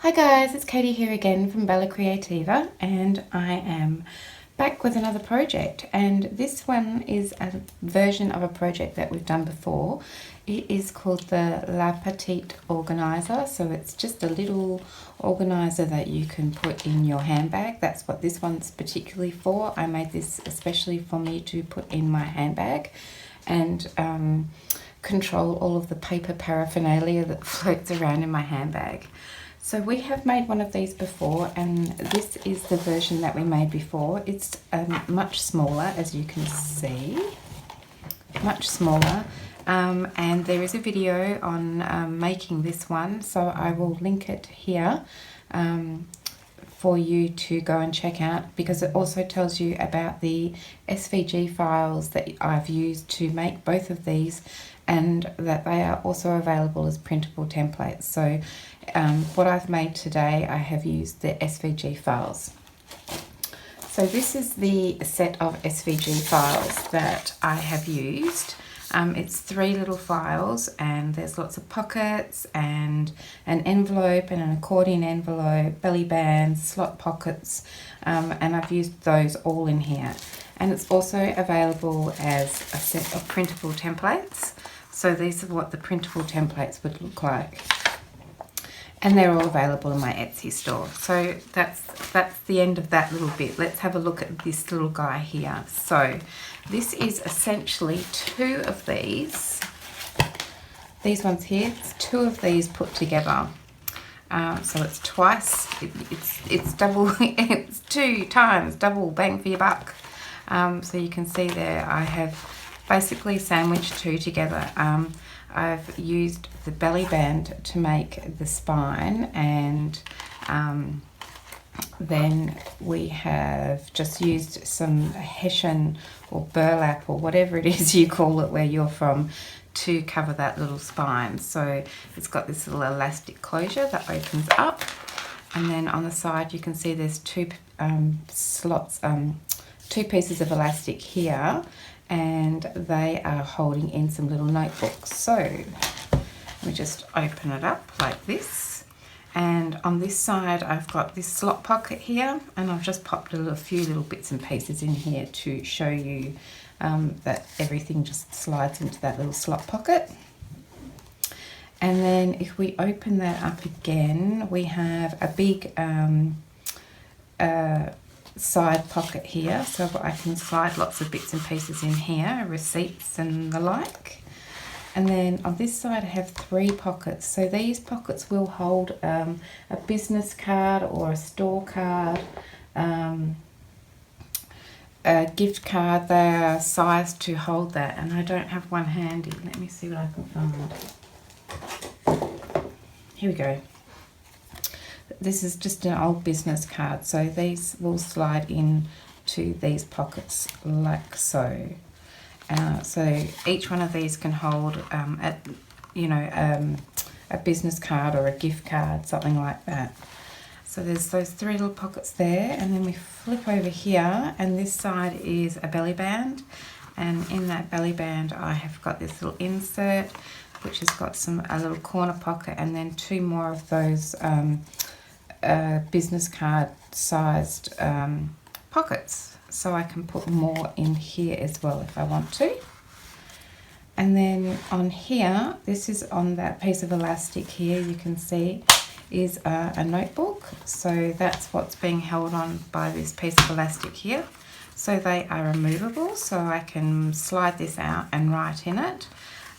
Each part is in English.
Hi guys, it's Katie here again from Creativa, and I am back with another project, and this one is a version of a project that we've done before. It is called the Petit Organiser, so it's just a little organiser that you can put in your handbag. That's what this one's particularly for. I made this especially for me to put in my handbag and control all of the paper paraphernalia that floats around in my handbag. So we have made one of these before, and this is the version that we made before. It's much smaller, as you can see, much smaller, and there is a video on making this one, so I will link it here for you to go and check out, because it also tells you about the SVG files that I've used to make both of these, and that they are also available as printable templates. So what I've made today, I have used the SVG files. So this is the set of SVG files that I have used. It's 3 little files, and there's lots of pockets and an envelope and an accordion envelope, belly bands, slot pockets, and I've used those all in here. And it's also available as a set of printable templates. So these are what the printable templates would look like. And they're all available in my Etsy store. So that's the end of that little bit. Let's have a look at this little guy here. So this is essentially 2 of these ones here. It's 2 of these put together. So it's twice. It's double. It's 2 times double bang for your buck. So you can see there I have basically sandwiched 2 together. I've used the belly band to make the spine, and then we have just used some hessian or burlap or whatever it is you call it where you're from to cover that little spine. So it's got this little elastic closure that opens up, and then on the side you can see there's 2 slots, 2 pieces of elastic here, and they are holding in some little notebooks. So let me just open it up like this, and on this side I've got this slot pocket here, and I've just popped a few little bits and pieces in here to show you that everything just slides into that little slot pocket. And then if we open that up again, we have a big side pocket here, so I can slide lots of bits and pieces in here, receipts and the like. And then on this side I have 3 pockets. So these pockets will hold a business card or a store card, a gift card. They are sized to hold that, and I don't have one handy. Let me see what I can find. Here we go. This is just an old business card, so these will slide in to these pockets like so. So each one of these can hold a business card or a gift card, something like that. So there's those 3 little pockets there, and then we flip over here, and this side is a belly band, and in that belly band I have got this little insert which has got a little corner pocket, and then 2 more of those business card sized pockets, so I can put more in here as well if I want to. And then on here, this is on that piece of elastic here, you can see is a notebook. So that's what's being held on by this piece of elastic here. So they are removable, so I can slide this out and write in it,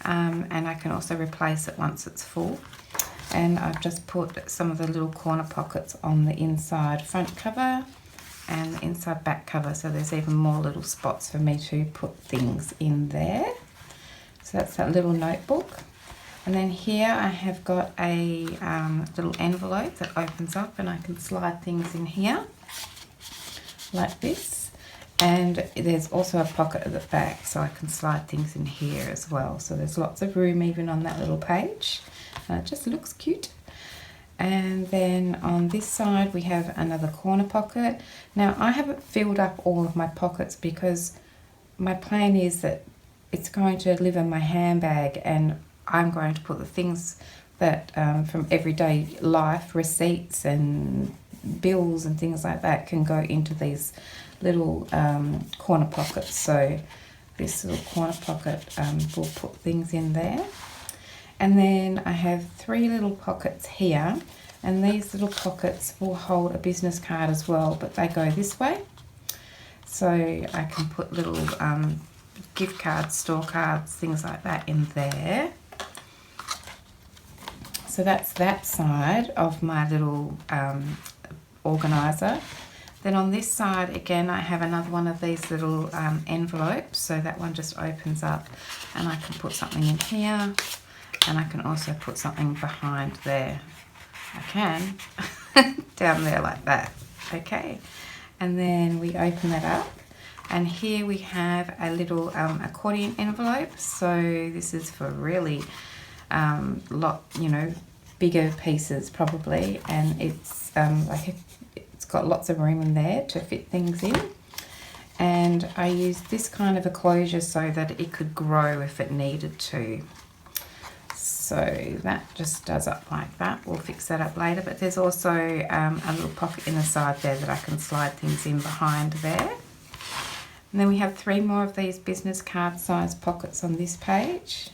and I can also replace it once it's full. And I've just put some of the little corner pockets on the inside front cover and the inside back cover, so there's even more little spots for me to put things in there. So that's that little notebook. And then here I have got a little envelope that opens up, and I can slide things in here like this. And there's also a pocket at the back, so I can slide things in here as well. So there's lots of room even on that little page. It just looks cute. And then on this side we have another corner pocket. Now I haven't filled up all of my pockets because my plan is that it's going to live in my handbag, and I'm going to put the things that from everyday life, receipts and bills and things like that can go into these little corner pockets. So this little corner pocket will put things in there. And then I have 3 little pockets here, and these little pockets will hold a business card as well, but they go this way. So I can put little gift cards, store cards, things like that in there. So that's that side of my little organiser. Then on this side again I have another one of these little envelopes, so that one just opens up and I can put something in here, and I can also put something behind there. I can down there like that. Okay, and then we open that up, and here we have a little accordion envelope. So this is for really bigger pieces probably, and it's it's got lots of room in there to fit things in. And I used this kind of a closure so that it could grow if it needed to. So that just does up like that. We'll fix that up later, but there's also a little pocket in the side there that I can slide things in behind there. And then we have 3 more of these business card size pockets on this page.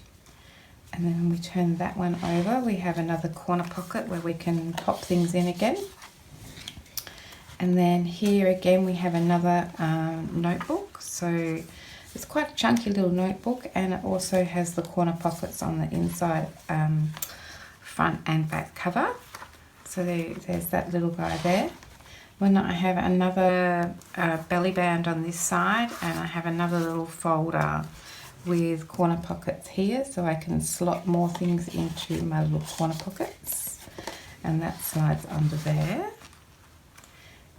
And then when we turn that one over, we have another corner pocket where we can pop things in again. And then here again we have another notebook. So it's quite a chunky little notebook, and it also has the corner pockets on the inside, front and back cover. So there's that little guy there. Then I have another belly band on this side, and I have another little folder with corner pockets here, so I can slot more things into my little corner pockets, and that slides under there.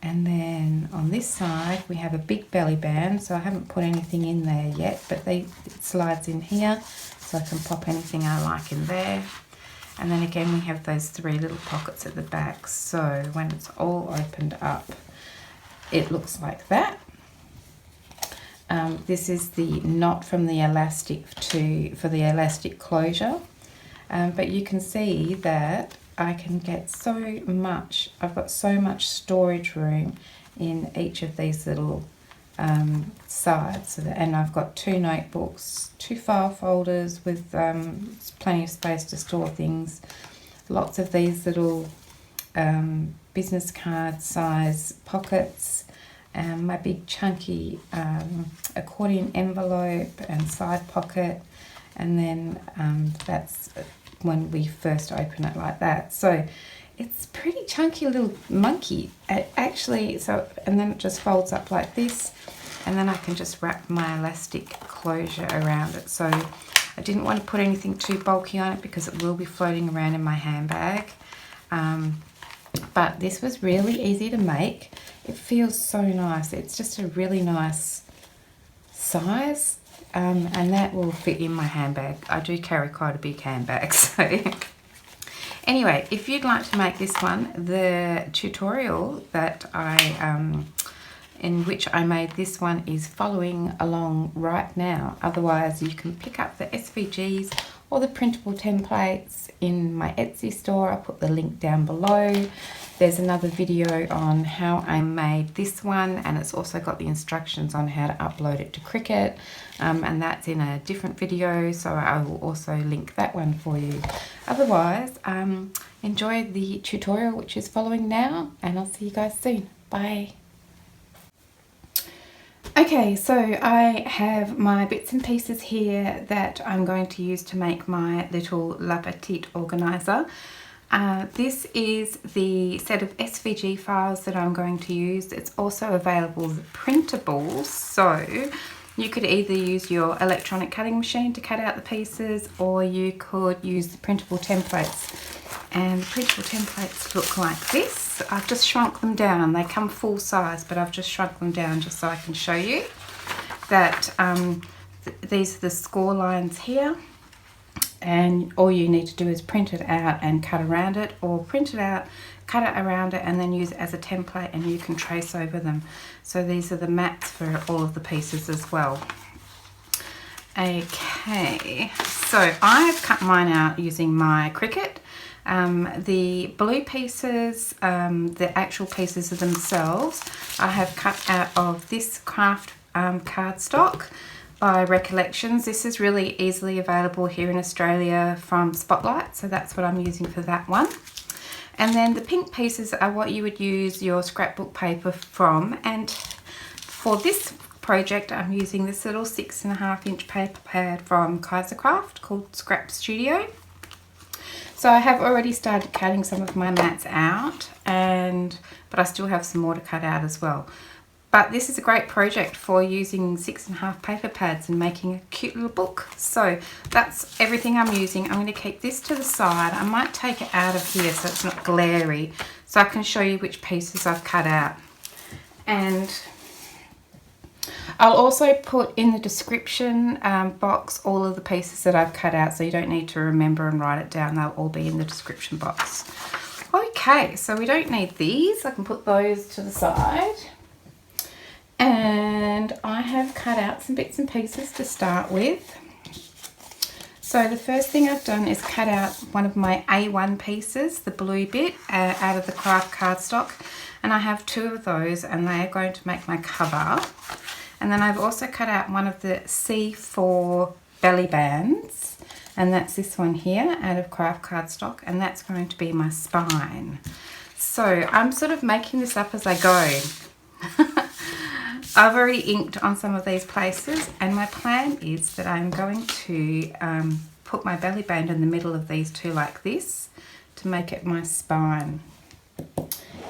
And then on this side we have a big belly band, so I haven't put anything in there yet, but it slides in here, so I can pop anything I like in there. And then again we have those 3 little pockets at the back, so when it's all opened up it looks like that. This is the knot from the elastic for the elastic closure, but you can see that I can get so much, I've got so much storage room in each of these little sides. And I've got 2 notebooks, 2 file folders with plenty of space to store things, lots of these little business card size pockets, my big chunky accordion envelope and side pocket, and then that's when we first open it like that. So it's pretty chunky little monkey actually. So, and then it just folds up like this, and then I can just wrap my elastic closure around it. So I didn't want to put anything too bulky on it because it will be floating around in my handbag. But this was really easy to make. It feels so nice. It's just a really nice size. And that will fit in my handbag. I do carry quite a big handbag, so anyway, if you'd like to make this one, the tutorial that in which I made this one is following along right now. Otherwise you can pick up the SVGs or the printable templates in my Etsy store. I'll put the link down below. There's another video on how I made this one, and it's also got the instructions on how to upload it to Cricut, and that's in a different video, so I will also link that one for you. Otherwise, enjoy the tutorial which is following now, and I'll see you guys soon. Bye. Okay, so I have my bits and pieces here that I'm going to use to make my little Petit organiser. This is the set of SVG files that I'm going to use. It's also available as printable, so you could either use your electronic cutting machine to cut out the pieces, or you could use the printable templates. And the printable templates look like this. I've just shrunk them down. They come full size, but I've just shrunk them down just so I can show you that these are the score lines here. And all you need to do is print it out and cut around it, or print it out, cut it around it, and then use it as a template, and you can trace over them. So these are the mats for all of the pieces as well. Okay, so I've cut mine out using my Cricut, The blue pieces, the actual pieces of themselves, I have cut out of this craft cardstock by Recollections. This is really easily available here in Australia from Spotlight, so that's what I'm using for that one. And then the pink pieces are what you would use your scrapbook paper from, and for this project I'm using this little 6.5 inch paper pad from Craft called Scrap Studio. So I have already started cutting some of my mats out, but I still have some more to cut out as well. But this is a great project for using 6.5 paper pads and making a cute little book. So that's everything I'm using. I'm going to keep this to the side. I might take it out of here so it's not glary, so I can show you which pieces I've cut out. And I'll also put in the description box all of the pieces that I've cut out, so you don't need to remember and write it down. They'll all be in the description box. Okay, so we don't need these. I can put those to the side. And I have cut out some bits and pieces to start with. So the first thing I've done is cut out one of my A1 pieces, the blue bit, out of the craft cardstock. And I have 2 of those, and they are going to make my cover. And then I've also cut out one of the C4 belly bands, and that's this one here out of craft cardstock, and that's going to be my spine. So I'm sort of making this up as I go. I've already inked on some of these places, and my plan is that I'm going to put my belly band in the middle of these 2 like this to make it my spine.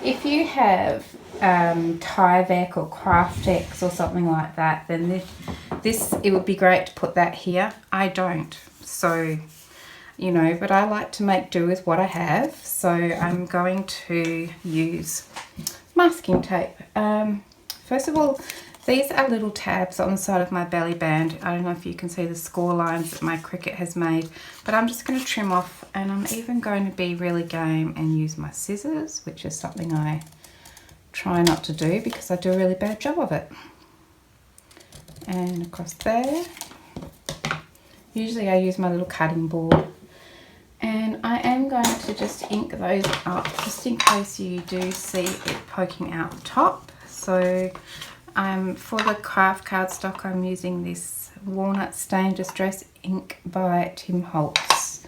If you have Tyvek or Craftex or something like that, then it would be great to put that here. I don't, so you know, but I like to make do with what I have, so I'm going to use masking tape. First of all, these are little tabs on the side of my belly band. I don't know if you can see the score lines that my Cricut has made, but I'm just going to trim off, and I'm even going to be really game and use my scissors, which is something I try not to do because I do a really bad job of it. And across there. Usually I use my little cutting board. And I am going to just ink those up just in case you do see it poking out the top. So for the craft cardstock, I'm using this Walnut Stain Distress ink by Tim Holtz.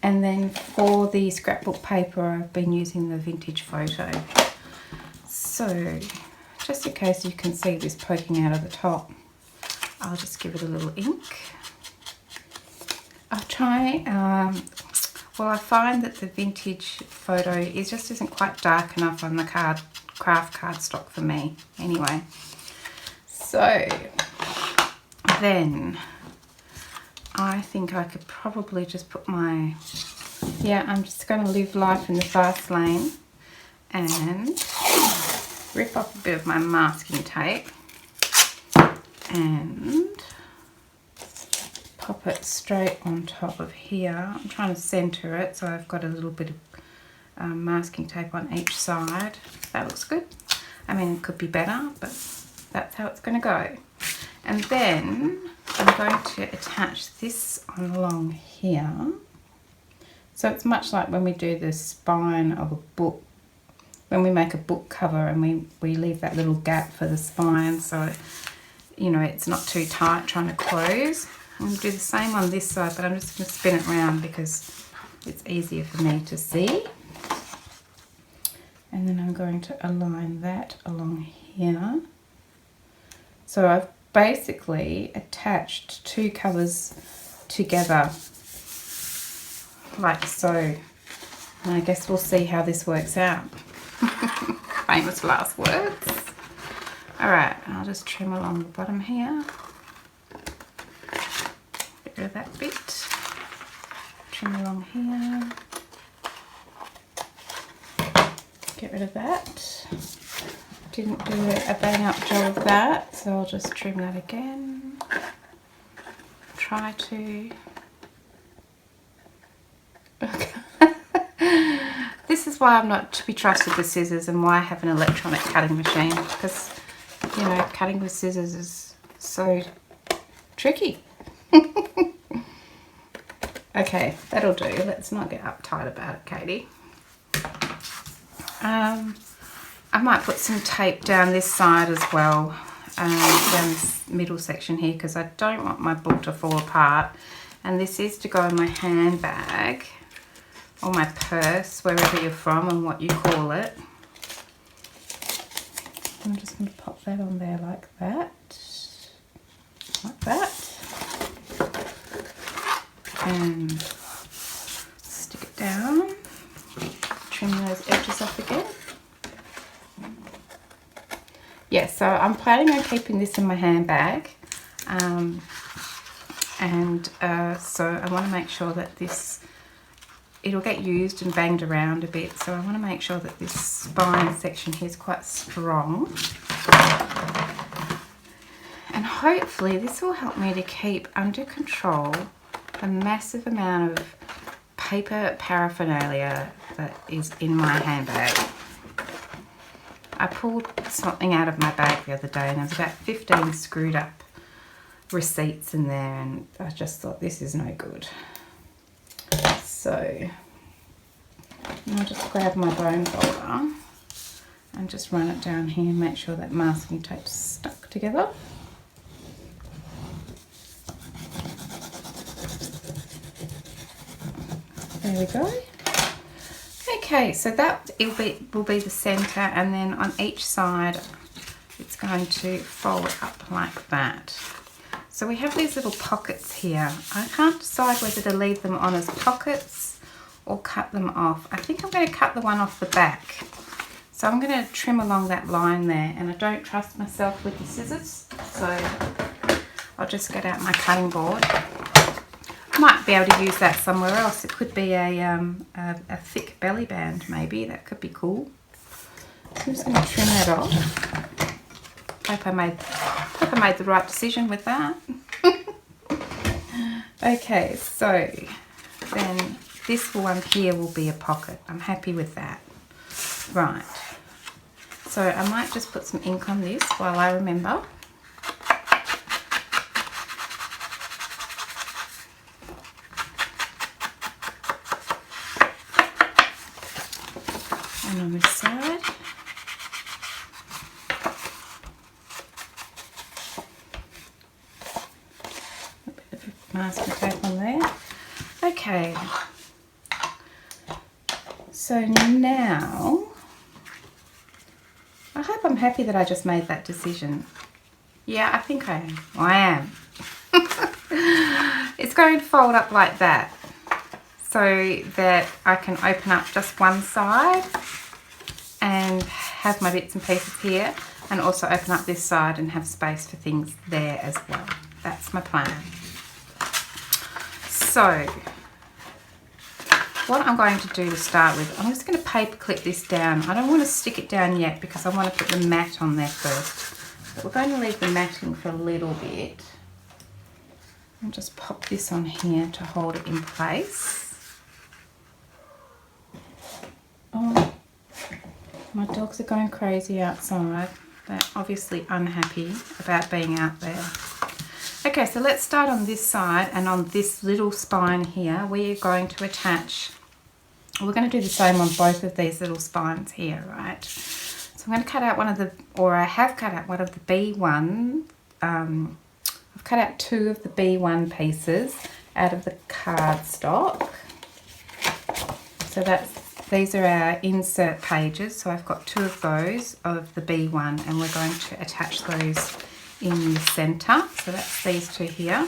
And then for the scrapbook paper, I've been using the Vintage Photo. So just in case you can see this poking out of the top, I'll just give it a little ink. I'll try, well, I find that the Vintage Photo just isn't quite dark enough on the craft cardstock for me anyway. So then I think I could probably just put I'm just going to live life in the fast lane and rip off a bit of my masking tape and pop it straight on top of here. I'm trying to center it so I've got a little bit of masking tape on each side. That looks good. I mean, it could be better, but that's how it's going to go. And then I'm going to attach this on along here. So it's much like when we do the spine of a book, when we make a book cover and we leave that little gap for the spine so, you know, it's not too tight trying to close. I'm going to do the same on this side, but I'm just going to spin it around because it's easier for me to see. And then I'm going to align that along here. So I've basically attached 2 covers together like so. And I guess we'll see how this works out. Famous last words. Alright, I'll just trim along the bottom here. Get rid of that bit. Trim along here. Get rid of that. Didn't do a bang up job of that, so I'll just trim that again. Try to. Okay. This is why I'm not to be trusted with scissors and why I have an electronic cutting machine, because, you know, cutting with scissors is so tricky. Okay, that'll do. Let's not get uptight about it, Katie. I might put some tape down this side as well, down this middle section here, because I don't want my book to fall apart. And this is to go in my handbag or my purse, wherever you're from and what you call it. I'm just going to pop that on there like that. Like that. And stick it down. Trim those edges off again. Yeah, so I'm planning on keeping this in my handbag. So I want to make sure that it'll get used and banged around a bit. So I want to make sure that this spine section here is quite strong. And hopefully this will help me to keep under control a massive amount of paper paraphernalia that is in my handbag. I pulled something out of my bag the other day and there was about 15 screwed up receipts in there, and I just thought this is no good. So I'll just grab my bone folder and just run it down here and make sure that masking tape's stuck together. There we go. Okay, so that will be the centre, and then on each side it's going to fold up like that. So we have these little pockets here. I can't decide whether to leave them on as pockets or cut them off. I think I'm going to cut the one off the back. So I'm going to trim along that line there, and I don't trust myself with the scissors, so I'll just get out my cutting board. I might be able to use that somewhere else. It could be a thick belly band maybe. That could be cool. So I'm just going to trim that off. Hope I made the right decision with that. Okay, so then this one here will be a pocket. I'm happy with that. Right. So I might just put some ink on this while I remember. And on this side. A bit of masking tape on there. Okay. So now, I hope I'm happy that I just made that decision. Yeah, I think I am. I am. It's going to fold up like that so that I can open up just one side and have my bits and pieces here, and also open up this side and have space for things there as well. That's my plan. So what I'm going to do to start with, I'm just going to paper clip this down. I don't want to stick it down yet because I want to put the mat on there first. But we're going to leave the matting for a little bit. I'll just pop this on here to hold it in place. Oh, my dogs are going crazy outside. They're obviously unhappy about being out there. Okay, so let's start on this side, and on this little spine here, we're going to attach, we're going to do the same on both of these little spines here, right? So I'm going to cut out one of the, or I have cut out one of the B1, I've cut out 2 of the B1 pieces out of the cardstock. So these are our insert pages, so I've got 2 of those of the B1, and we're going to attach those in the centre. So that's these 2 here.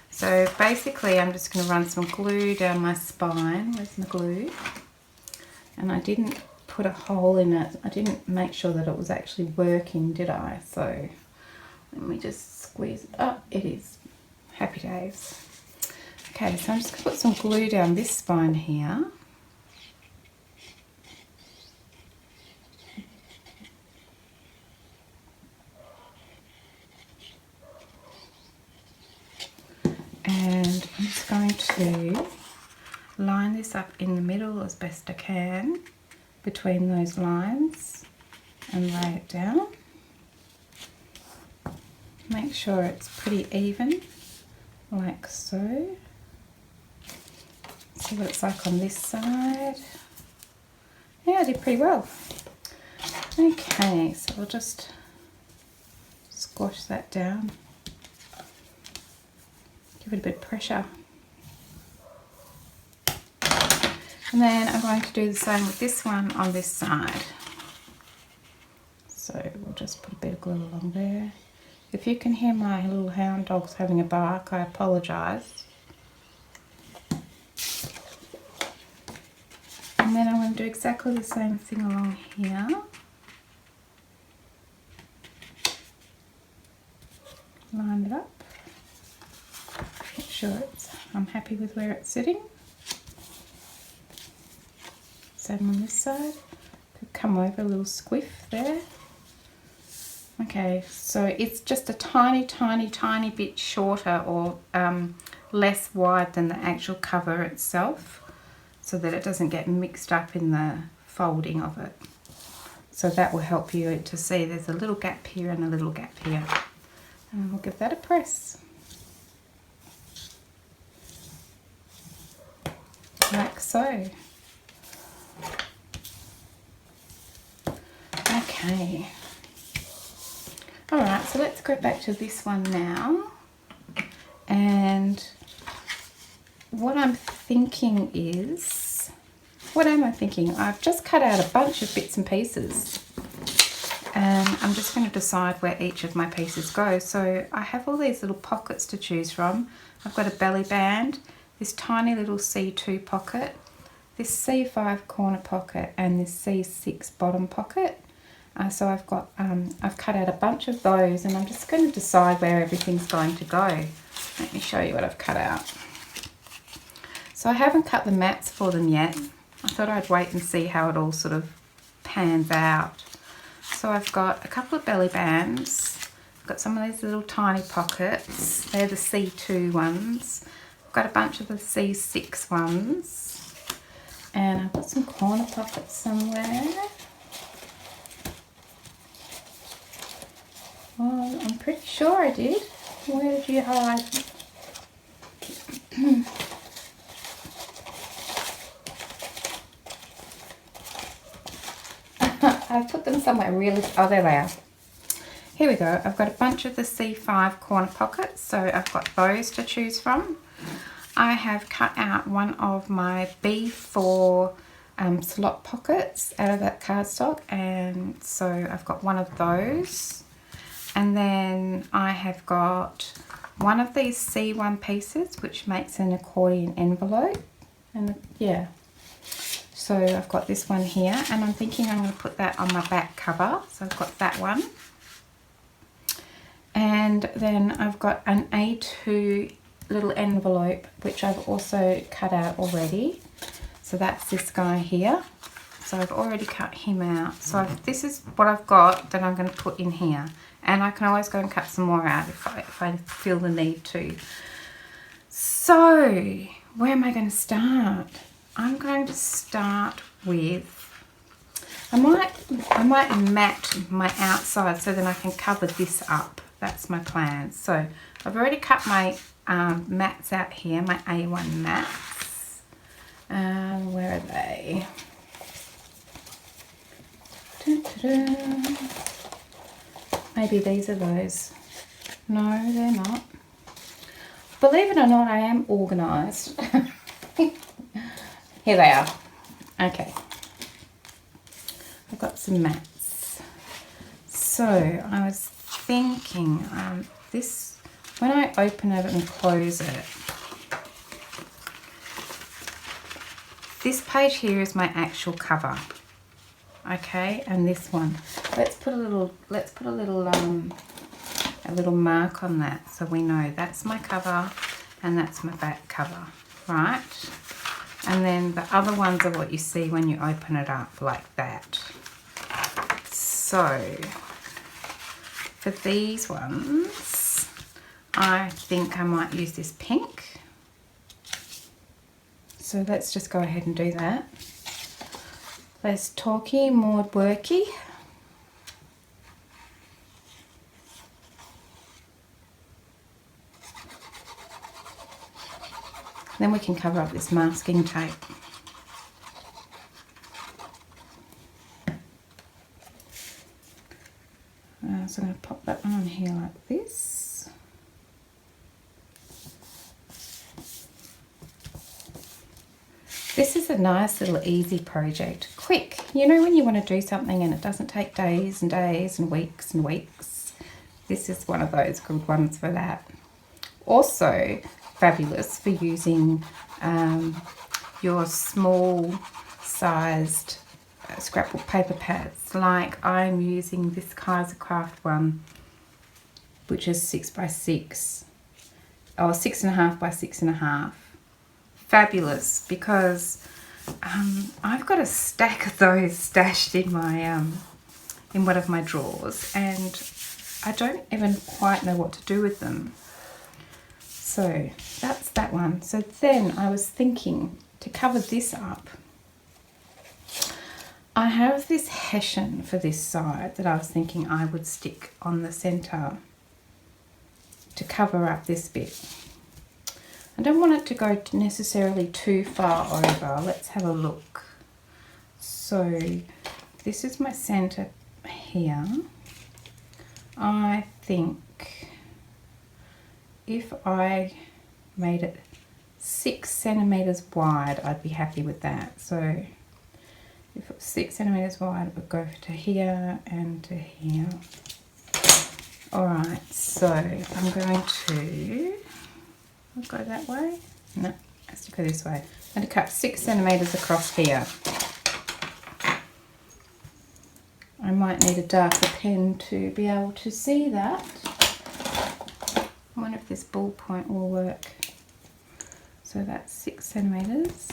So basically I'm just going to run some glue down my spine. Where's my glue? And I didn't put a hole in it. I didn't make sure that it was actually working, did I? So let me just squeeze it up. It is. Happy days. Okay, so I'm just going to put some glue down this spine here. And I'm just going to line this up in the middle as best I can between those lines and lay it down. Make sure it's pretty even, like so. see what it's like on this side. Yeah, I did pretty well. Okay, so we'll just squash that down. Give it a bit of pressure. And then I'm going to do the same with this one on this side. So we'll just put a bit of glue along there. If you can hear my little hound dogs having a bark, I apologise. And then I'm going to do exactly the same thing along here. Line it up. Make sure I'm happy with where it's sitting. Same on this side. Could come over a little squiff there. Okay, so it's just a tiny bit shorter or less wide than the actual cover itself, so that it doesn't get mixed up in the folding of it. So that will help you to see there's a little gap here and a little gap here. And we'll give that a press. Like so. Okay. Alright, so let's go back to this one now. And what I'm thinking is, what am I thinking? I've just cut out a bunch of bits and pieces. And I'm just going to decide where each of my pieces go. So I have all these little pockets to choose from. I've got a belly band, this tiny little C2 pocket, this C5 corner pocket, and this C6 bottom pocket. So I've cut out a bunch of those, and I'm just going to decide where everything's going to go. Let me show you what I've cut out. So I haven't cut the mats for them yet. I thought I'd wait and see how it all sort of pans out. So I've got a couple of belly bands. I've got some of these little tiny pockets. They're the C2 ones. I've got a bunch of the C6 ones. And I've got some corner pockets somewhere. Well, I'm pretty sure I did. Where did you hide? I've put them somewhere really... Oh, there they are. Here we go. I've got a bunch of the C5 corner pockets, so I've got those to choose from. I have cut out one of my B4 slot pockets out of that cardstock, and so I've got one of those. And then I have got one of these C1 pieces, which makes an accordion envelope. And yeah, so I've got this one here, and I'm thinking I'm going to put that on my back cover. So I've got that one. And then I've got an A2 little envelope, which I've also cut out already. So that's this guy here. So I've already cut him out. So this is what I've got that I'm going to put in here. And I can always go and cut some more out if I feel the need to. So, where am I going to start? I'm going to start with, I might mat my outside so then I can cover this up. That's my plan. So, I've already cut my mats out here, my A1 mats. Where are they? Dun-dun-dun. Maybe these are those. No, they're not. Believe it or not, I am organised. Here they are. Okay. I've got some mats. So I was thinking this, when I open it and close it, this page here is my actual cover. Okay, and this one. Let's put a little mark on that so we know that's my cover and that's my back cover, right? And then the other ones are what you see when you open it up like that. So for these ones, I think I might use this pink. So let's just go ahead and do that. Less talky, more worky. then we can cover up this masking tape. So I'm going to pop that one on here like this. This is a nice little easy project. Quick, you know when you want to do something and it doesn't take days and days and weeks and weeks. This is one of those good ones for that. Also fabulous for using your small sized scrapbook paper pads, like I'm using this Kaiser Craft one, which is 6 by 6 or 6.5 by 6.5. Fabulous, because I've got a stack of those stashed in my in one of my drawers, and I don't even quite know what to do with them. So that's that one. So then I was thinking to cover this up, I have this hessian for this side that I was thinking I would stick on the centre to cover up this bit. I don't want it to go necessarily too far over. Let's have a look. So this is my centre here. I think if I made it 6 centimetres wide, I'd be happy with that. So if it was 6 centimetres wide, it would go to here and to here. Alright, so I'm going to go that way. No, it has to go this way. I'm going to cut 6 centimetres across here. I might need a darker pen to be able to see that. I wonder if this ballpoint will work. So that's 6 centimetres.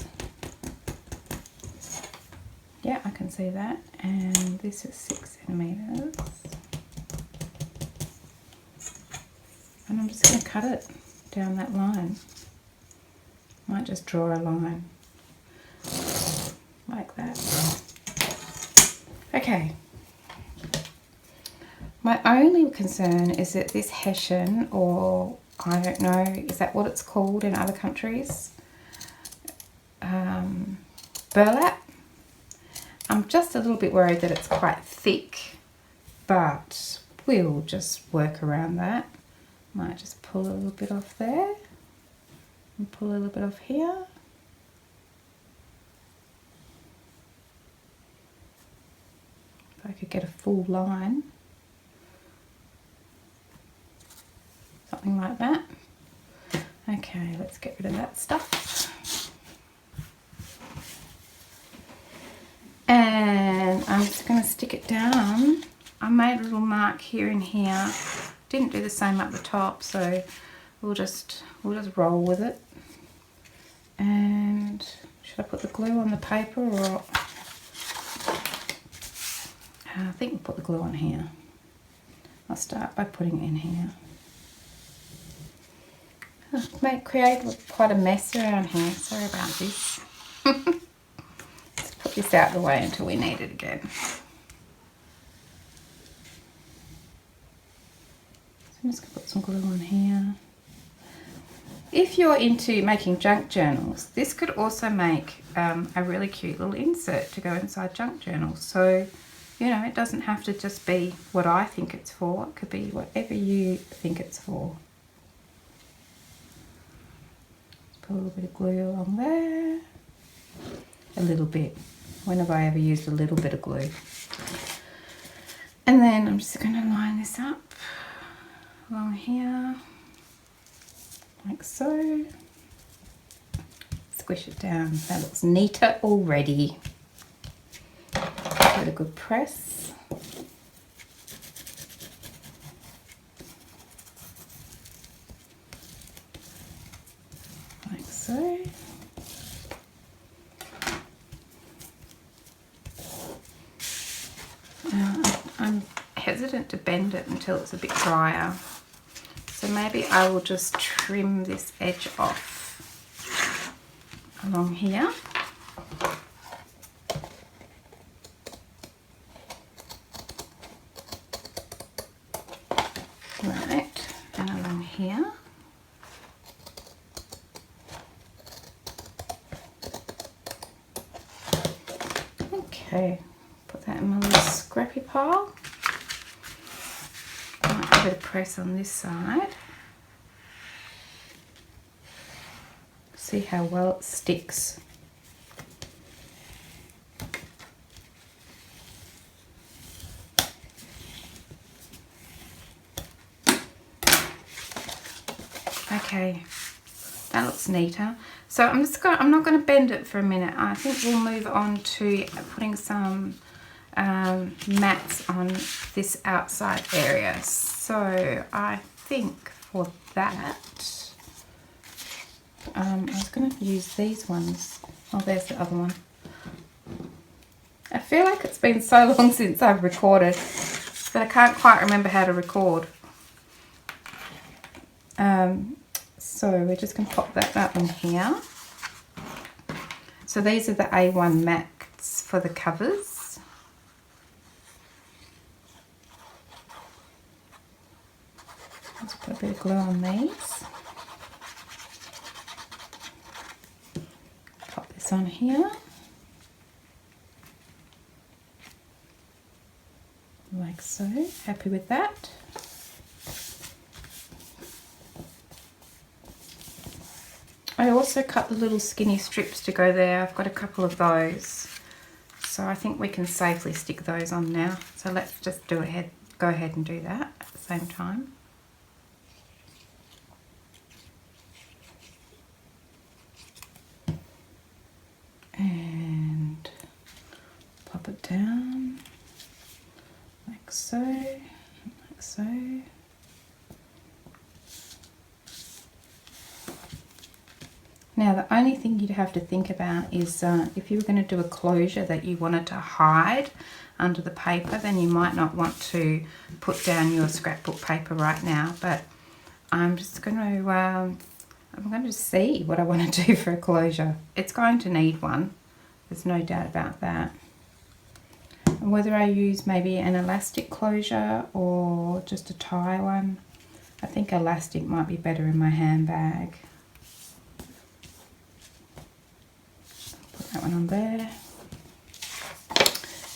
Yeah, I can see that. And this is 6 centimetres. And I'm just going to cut it down that line. Might just draw a line like that. Okay. My only concern is that this hessian, or I don't know, is that what it's called in other countries? Burlap. I'm just a little bit worried that it's quite thick, but we'll just work around that. Might just pull a little bit off there and pull a little bit off here. If I could get a full line. Something like that. Okay, let's get rid of that stuff. And I'm just going to stick it down. I made a little mark here and here. Didn't do the same up the top, so we'll just roll with it. And should I put the glue on the paper, or I think we'll put the glue on here. I'll start by putting it in here. I've created quite a mess around here. Sorry about this. Let's put this out of the way until we need it again. I'm just going to put some glue on here. If you're into making junk journals, this could also make a really cute little insert to go inside junk journals. So, you know, it doesn't have to just be what I think it's for. It could be whatever you think it's for. Put a little bit of glue along there. A little bit. When have I ever used a little bit of glue? And then I'm just going to line this up along here, like so. Squish it down. That looks neater already. Give it a good press. Like so. Now, I'm hesitant to bend it until it's a bit drier. So maybe I will just trim this edge off along here. Right, and along here. Okay, put that in my little scrappy pile. I might give it a press on this side. See how well it sticks. Okay, that looks neater. So I'm not going to bend it for a minute. I think we'll move on to putting some mats on this outside area. So I think for that, I was going to use these ones. Oh, there's the other one. I feel like it's been so long since I've recorded that I can't quite remember how to record. So we're just going to pop that on here. So these are the A1 mats for the covers. Let's put a bit of glue on these. Pop this on here. Like so. Happy with that. I also cut the little skinny strips to go there. I've got a couple of those. So I think we can safely stick those on now. So let's just go ahead and do that at the same time. And pop it down like so, like so. Now the only thing you'd have to think about is if you were going to do a closure that you wanted to hide under the paper, then you might not want to put down your scrapbook paper right now. But I'm just going to see what I want to do for a closure. It's going to need one. There's no doubt about that. And whether I use maybe an elastic closure or just a tie one, I think elastic might be better in my handbag. That one on there,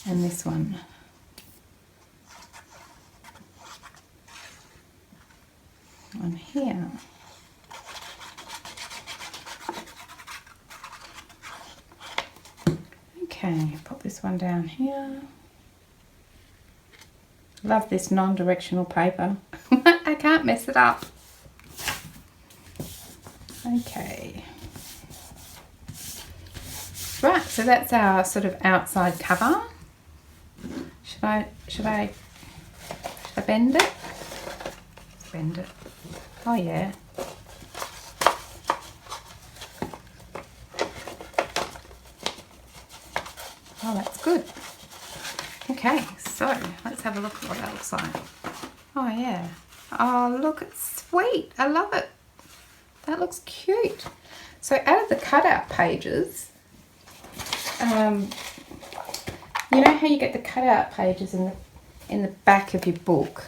and this one. On here. Okay, pop this one down here. Love this non-directional paper. I can't mess it up. Okay. Right, so that's our sort of outside cover. Should I bend it? Bend it. Oh yeah. Oh, that's good. Okay, so let's have a look at what that looks like. Oh yeah. Oh look, it's sweet. I love it. That looks cute. So out of the cutout pages, you know how you get the cutout pages in the back of your book,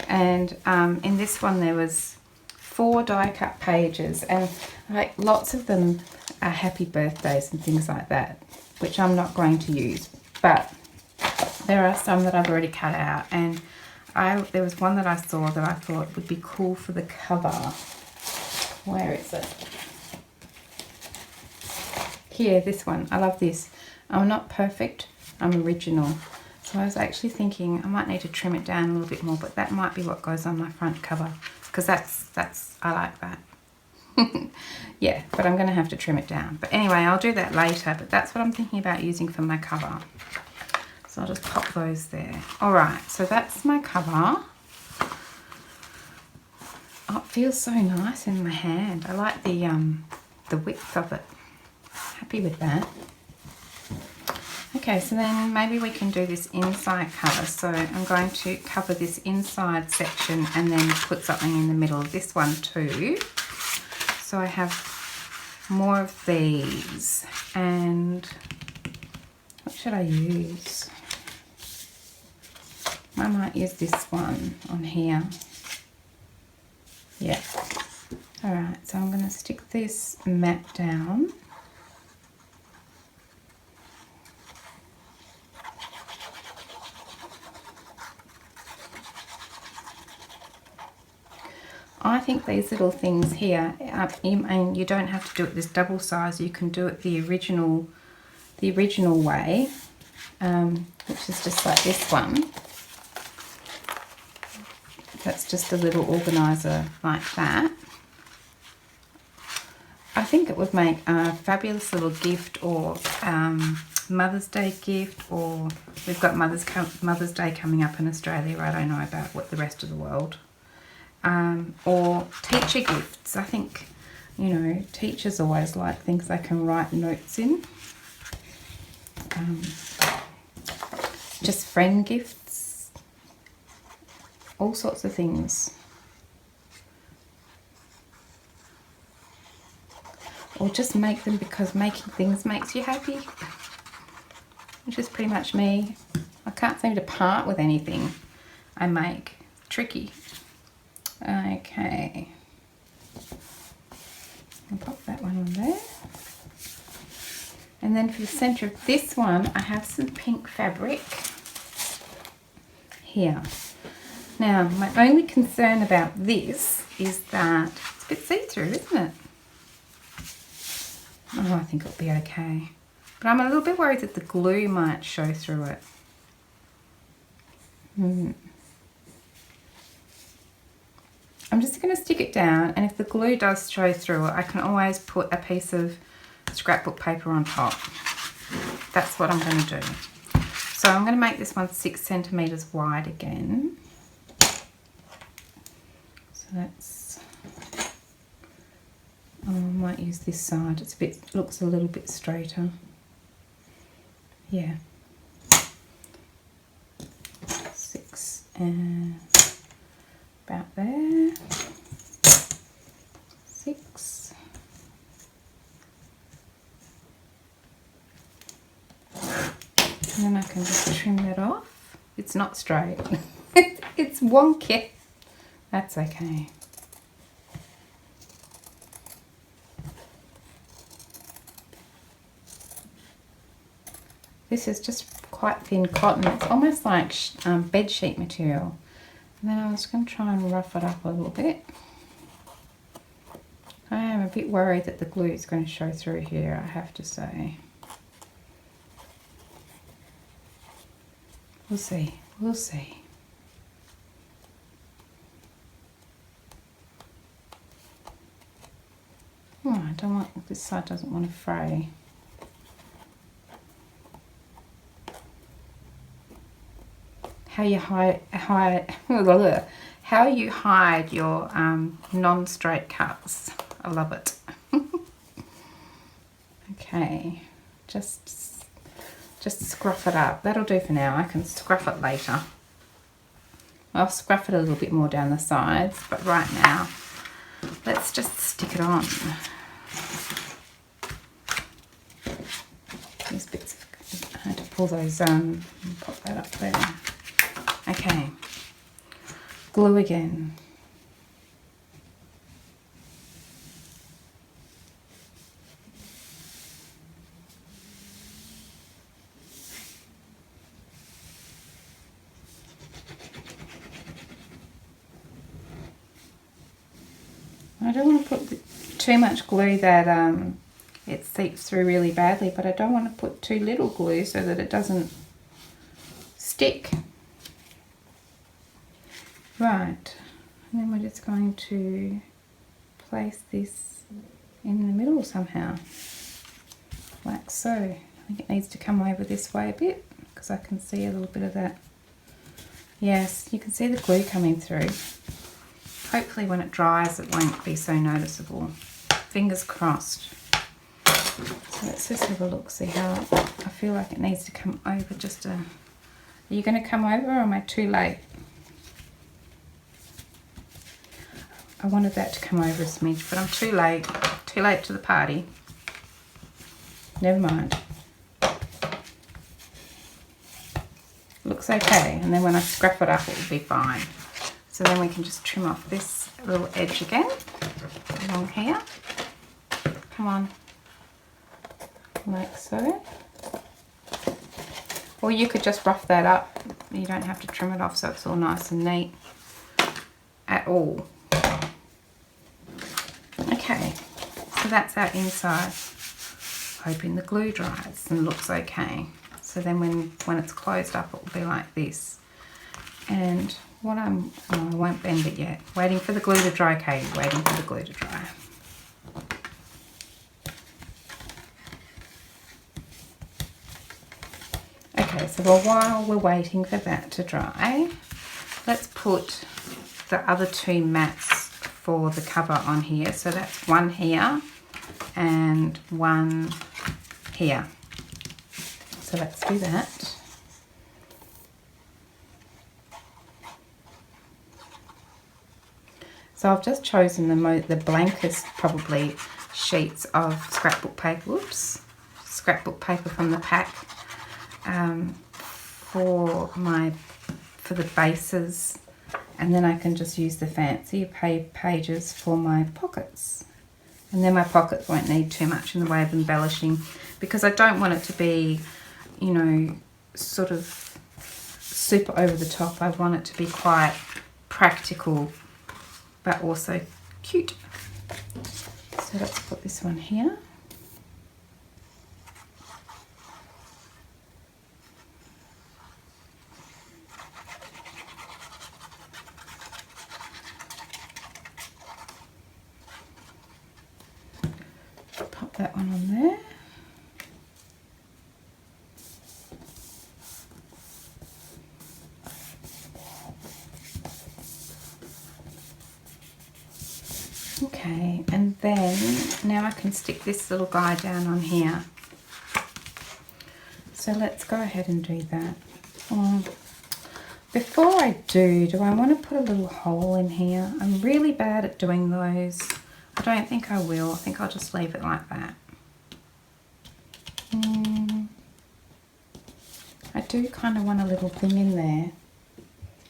and in this one there was 4 die cut pages, and like lots of them are happy birthdays and things like that, which I'm not going to use, but there are some that I've already cut out, and there was one that I saw that I thought would be cool for the cover. Where is it? Here, this one. I love this. I'm not perfect, I'm original. So I was actually thinking I might need to trim it down a little bit more, but that might be what goes on my front cover, because I like that. Yeah, but I'm going to have to trim it down. But anyway, I'll do that later, but that's what I'm thinking about using for my cover. So I'll just pop those there. Alright, so that's my cover. Oh, it feels so nice in my hand. I like the width of it. Happy with that. Okay, so then maybe we can do this inside cover. So I'm going to cover this inside section and then put something in the middle of this one too. So I have more of these, and what should I use? I might use this one on here. Yeah. Alright, so I'm going to stick this mat down. I think these little things here, and you don't have to do it this double size, you can do it the original way, which is just like this one. That's just a little organiser like that. I think it would make a fabulous little gift, or Mother's Day gift, or we've got Mother's Day coming up in Australia. I don't know about what the rest of the world. Or teacher gifts. I think, you know, teachers always like things they can write notes in. Just friend gifts. All sorts of things. Or just make them because making things makes you happy. Which is pretty much me. I can't seem to part with anything I make. Tricky. Okay. I'll pop that one on there. And then for the centre of this one, I have some pink fabric here. Now, my only concern about this is that it's a bit see-through, isn't it? Oh, I think it'll be okay. But I'm a little bit worried that the glue might show through it. I'm just going to stick it down, and if the glue does show through it, I can always put a piece of scrapbook paper on top. That's what I'm going to do. So I'm going to make this one 6 centimetres wide again. So that's... Oh, I might use this side. It's a bit, looks a little bit straighter. Yeah. 6 and about there. 6. And then I can just trim that off. It's not straight. It's wonky. That's okay. This is just quite thin cotton. It's almost like bed sheet material. And then I was going to try and rough it up a little bit. I am a bit worried that the glue is going to show through here, I have to say. We'll see. We'll see. Oh, I don't want, this side doesn't want to fray. How you hide your non-straight cuts. I love it. Okay, just scruff it up. That'll do for now. I can scruff it later. I'll scruff it a little bit more down the sides, but right now, let's just stick it on. These bits, I had to pull those, pop that up there. Okay, glue again. I don't want to put too much glue that it seeps through really badly, but I don't want to put too little glue so that it doesn't stick. Right, and then we're just going to place this in the middle somehow, like so. I think it needs to come over this way a bit because I can see a little bit of that. Yes, you can see the glue coming through. Hopefully when it dries it won't be so noticeable. Fingers crossed. So let's just have a look, see how I feel like it needs to come over just a... Are you going to come over or am I too late? I wanted that to come over a smidge, but I'm too late. Too late to the party. Never mind. Looks okay, and then when I scrap it up it will be fine. So then we can just trim off this little edge again, along here. Come on, like so. Or you could just rough that up. You don't have to trim it off so it's all nice and neat at all. Okay, so that's our inside. Hoping the glue dries and looks okay. So then when it's closed up, it will be like this. And what I won't bend it yet. Waiting for the glue to dry, Katie. Waiting for the glue to dry. Okay, so while we're waiting for that to dry, let's put the other two mats for the cover on here. So that's one here and one here. So let's do that. So I've just chosen the blankest probably sheets of scrapbook paper, scrapbook paper from the pack for the bases, and then I can just use the fancy pages for my pockets. And then my pockets won't need too much in the way of embellishing, because I don't want it to be, you know, sort of super over the top. I want it to be quite practical, but also cute. So let's put this one here. Pop that one on there. Okay, and then now I can stick this little guy down on here. So let's go ahead and do that. Before I do I want to put a little hole in here? I'm really bad at doing those. I don't think I will. I think I'll just leave it like that. I do kind of want a little thing in there,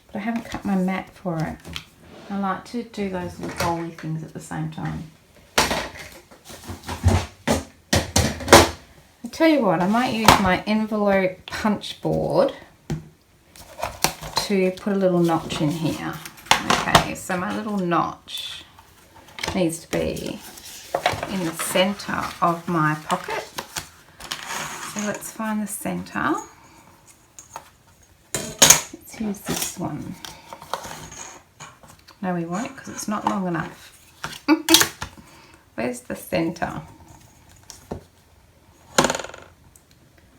but I haven't cut my mat for it. I like to do those little holy things at the same time. I tell you what, I might use my envelope punch board to put a little notch in here. Okay, so my little notch needs to be in the center of my pocket. So let's find the center. Let's use this one. No, we won't, because it's not long enough. Where's the center?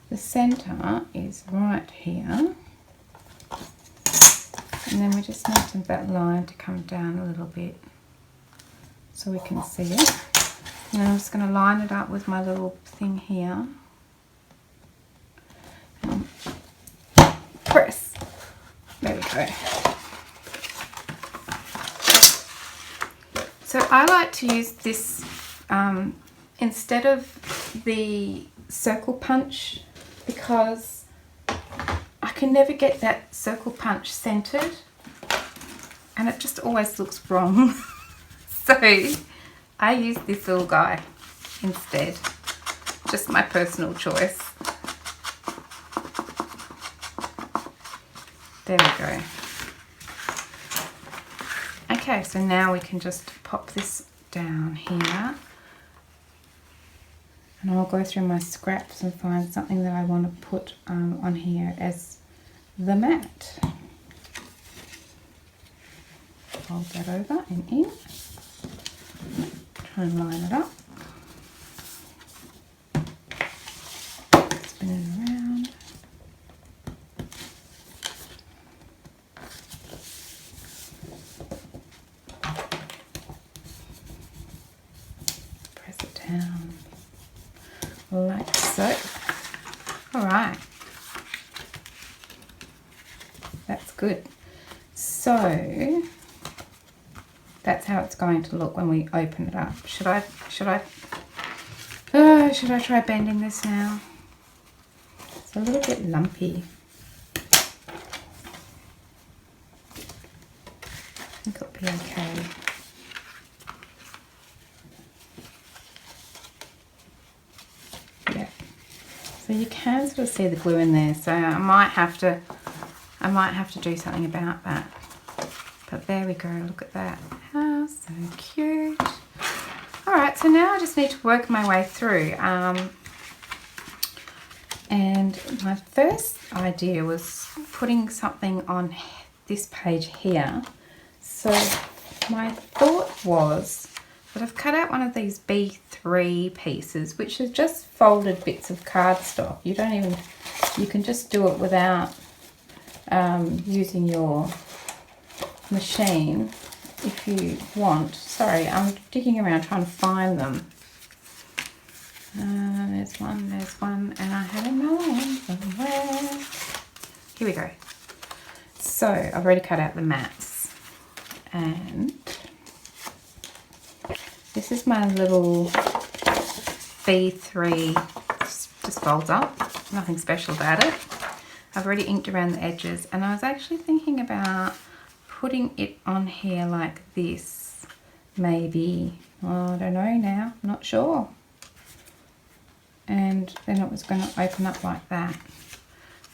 The center is right here. And then we just need that line to come down a little bit so we can see it. And then I'm just going to line it up with my little thing here. And press. There we go. So I like to use this instead of the circle punch, because I can never get that circle punch centered and it just always looks wrong. So I use this little guy instead, just my personal choice. There we go. Okay, so now we can just pop this down here, and I'll go through my scraps and find something that I want to put on here as the mat. Fold that over and in. Try and line it up. Spin it around. Press it down like so. All right. That's good. So that's how it's going to look when we open it up. Should I try bending this now? It's a little bit lumpy. I think it'll be okay. Yeah. So you can sort of see the glue in there. So I might have to do something about that. But there we go, look at that. How so cute. Alright, so now I just need to work my way through. And my first idea was putting something on this page here. So my thought was that I've cut out one of these B3 pieces, which is just folded bits of cardstock. You can just do it without using your machine if you want. Sorry, I'm digging around trying to find them. There's one, and I had another one somewhere. Here we go. So I've already cut out the mats, and this is my little B3, just folds up, nothing special about it. I've already inked around the edges, and I was actually thinking about putting it on here like this, maybe. Oh, I don't know now, I'm not sure. And then it was going to open up like that,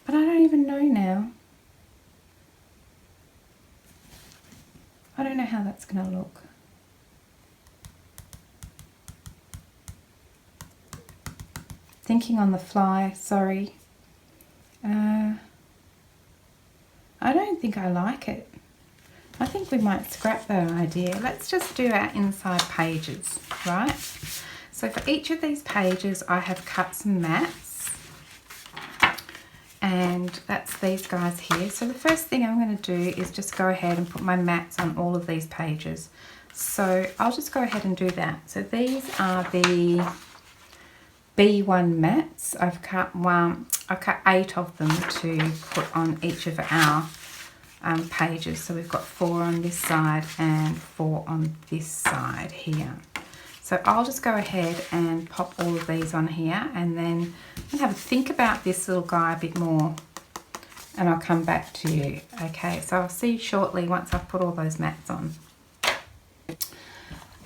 but I don't even know now. I don't know how that's going to look. Thinking on the fly, sorry. I don't think I like it. I think we might scrap that idea. Let's just do our inside pages, right? So for each of these pages I have cut some mats, and that's these guys here. So the first thing I'm going to do is just go ahead and put my mats on all of these pages. So I'll just go ahead and do that. So these are the B1 mats. I've cut 8 of them to put on each of our pages. So we've got 4 on this side and 4 on this side here. So I'll just go ahead and pop all of these on here, and then I'm going to have a think about this little guy a bit more, and I'll come back to you. Okay, so I'll see you shortly once I've put all those mats on.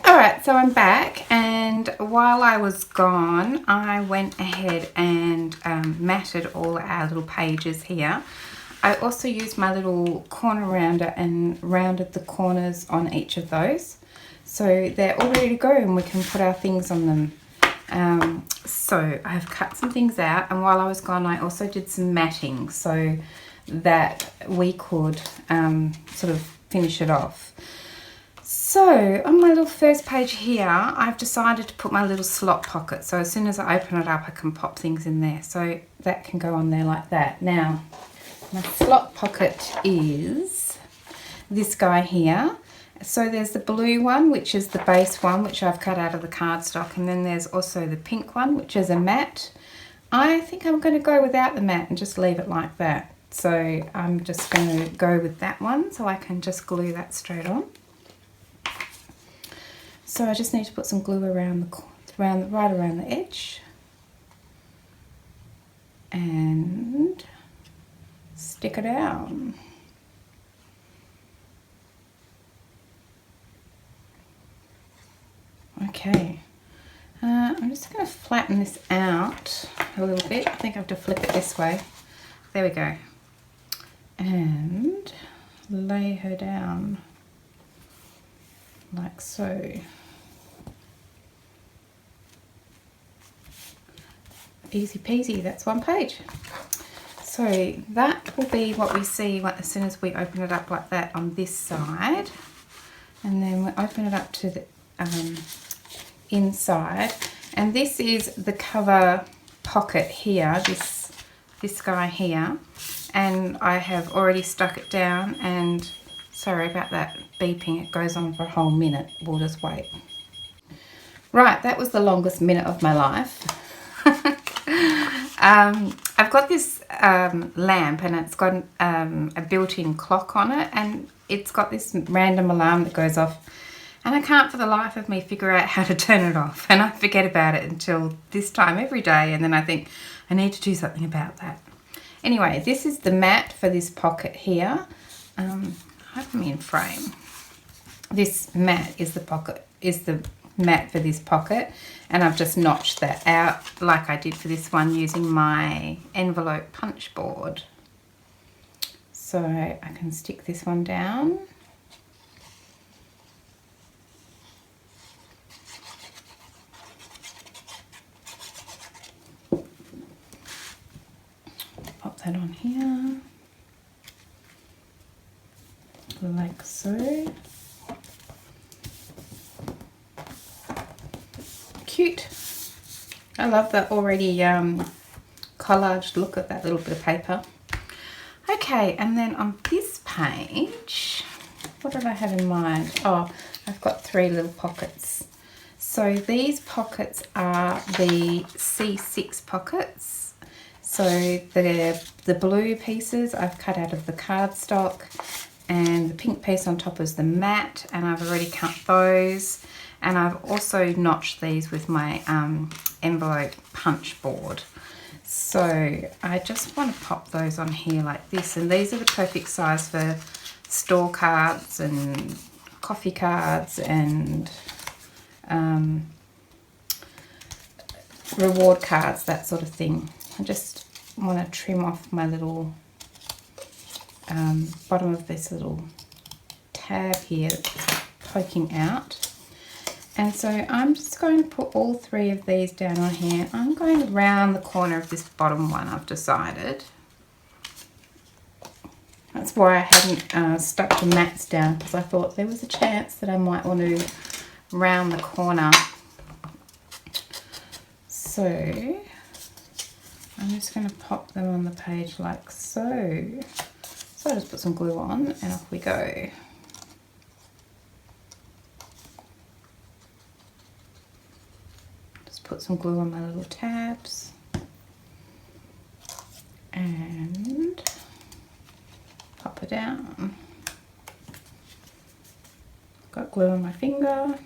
Alright, so I'm back, and while I was gone I went ahead and matted all our little pages here. I also used my little corner rounder and rounded the corners on each of those, so they're all ready to go and we can put our things on them. So I've cut some things out, and while I was gone I also did some matting so that we could sort of finish it off. So on my little first page here I've decided to put my little slot pocket, so as soon as I open it up I can pop things in there, so that can go on there like that. Now my slot pocket is this guy here. So there's the blue one, which is the base one, which I've cut out of the cardstock, and then there's also the pink one, which is a mat. I think I'm going to go without the mat and just leave it like that. So I'm just going to go with that one, so I can just glue that straight on. So I just need to put some glue around right around the edge, and stick it down. Okay, I'm just going to flatten this out a little bit. I think I have to flip it this way. There we go. And lay her down like so. Easy peasy, that's one page. So that will be what we see as soon as we open it up like that on this side. And then we open it up to the inside, and this is the cover pocket here, this guy here, and I have already stuck it down, and sorry about that beeping, it goes on for a whole minute. We'll just wait. Right, that was the longest minute of my life. I've got this lamp, and it's got a built-in clock on it, and it's got this random alarm that goes off, and I can't for the life of me figure out how to turn it off, and I forget about it until this time every day, and then I think I need to do something about that. Anyway, this is the mat for this pocket here. Have me in frame. This mat is the mat for this pocket, and I've just notched that out like I did for this one using my envelope punch board. So I can stick this one down. like so. Cute. I love the already collaged look of that little bit of paper. Okay, and then on this page, what did I have in mind? Oh, I've got 3 little pockets. So these pockets are the C6 pockets. So the blue pieces I've cut out of the cardstock, and the pink piece on top is the matte, and I've already cut those. And I've also notched these with my envelope punch board. So I just want to pop those on here like this, and these are the perfect size for store cards and coffee cards and reward cards, that sort of thing. I just want to trim off my little bottom of this little tab here poking out. And so I'm just going to put all 3 of these down on here. I'm going to round the corner of this bottom one, I've decided. That's why I hadn't stuck the mats down, because I thought there was a chance that I might want to round the corner. So I'm just going to pop them on the page like so. So I'll just put some glue on and off we go. Put some glue on my little tabs and pop it down. Got glue on my finger.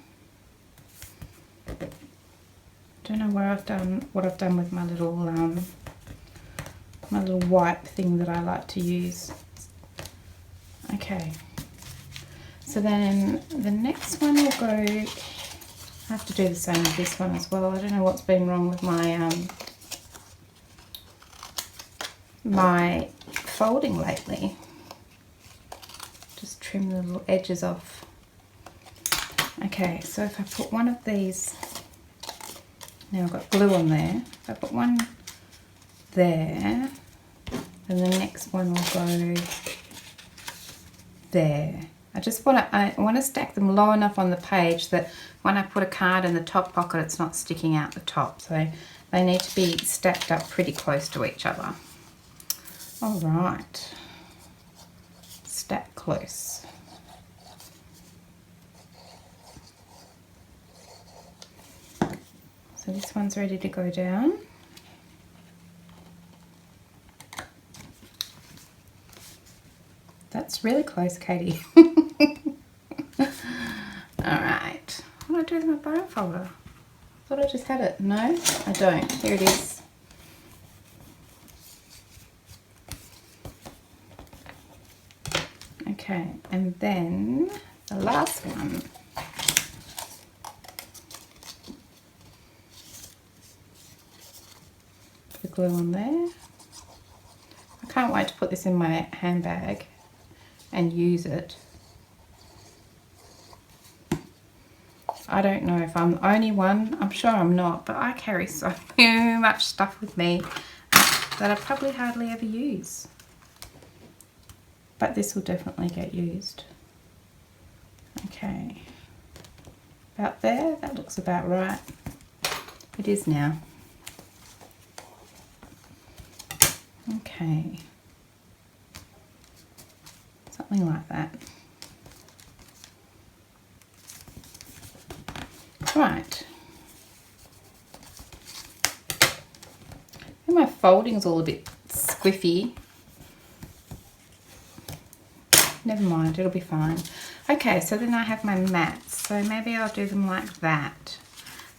Don't know where what I've done with my little wipe thing that I like to use. Okay, so then the next one will go. I have to do the same with this one as well. I don't know what's been wrong with my my folding lately. Just trim the little edges off. Okay, so if I put one of these, now I've got glue on there. If I put one there, then the next one will go there. I want to stack them low enough on the page that when I put a card in the top pocket, it's not sticking out the top. So they need to be stacked up pretty close to each other. All right, stack close. So this one's ready to go down. That's really close, Katie. Alright, what do I do with my bone folder? I thought I just had it. No, I don't. Here it is. Okay, and then the last one. Put the glue on there. I can't wait to put this in my handbag and use it. I don't know if I'm the only one, I'm sure I'm not, but I carry so much stuff with me that I probably hardly ever use. But this will definitely get used. Okay, about there, that looks about right. It is now. Okay, something like that. Right, and my folding's all a bit squiffy. Never mind, it'll be fine. Okay, so then I have my mats, so maybe I'll do them like that.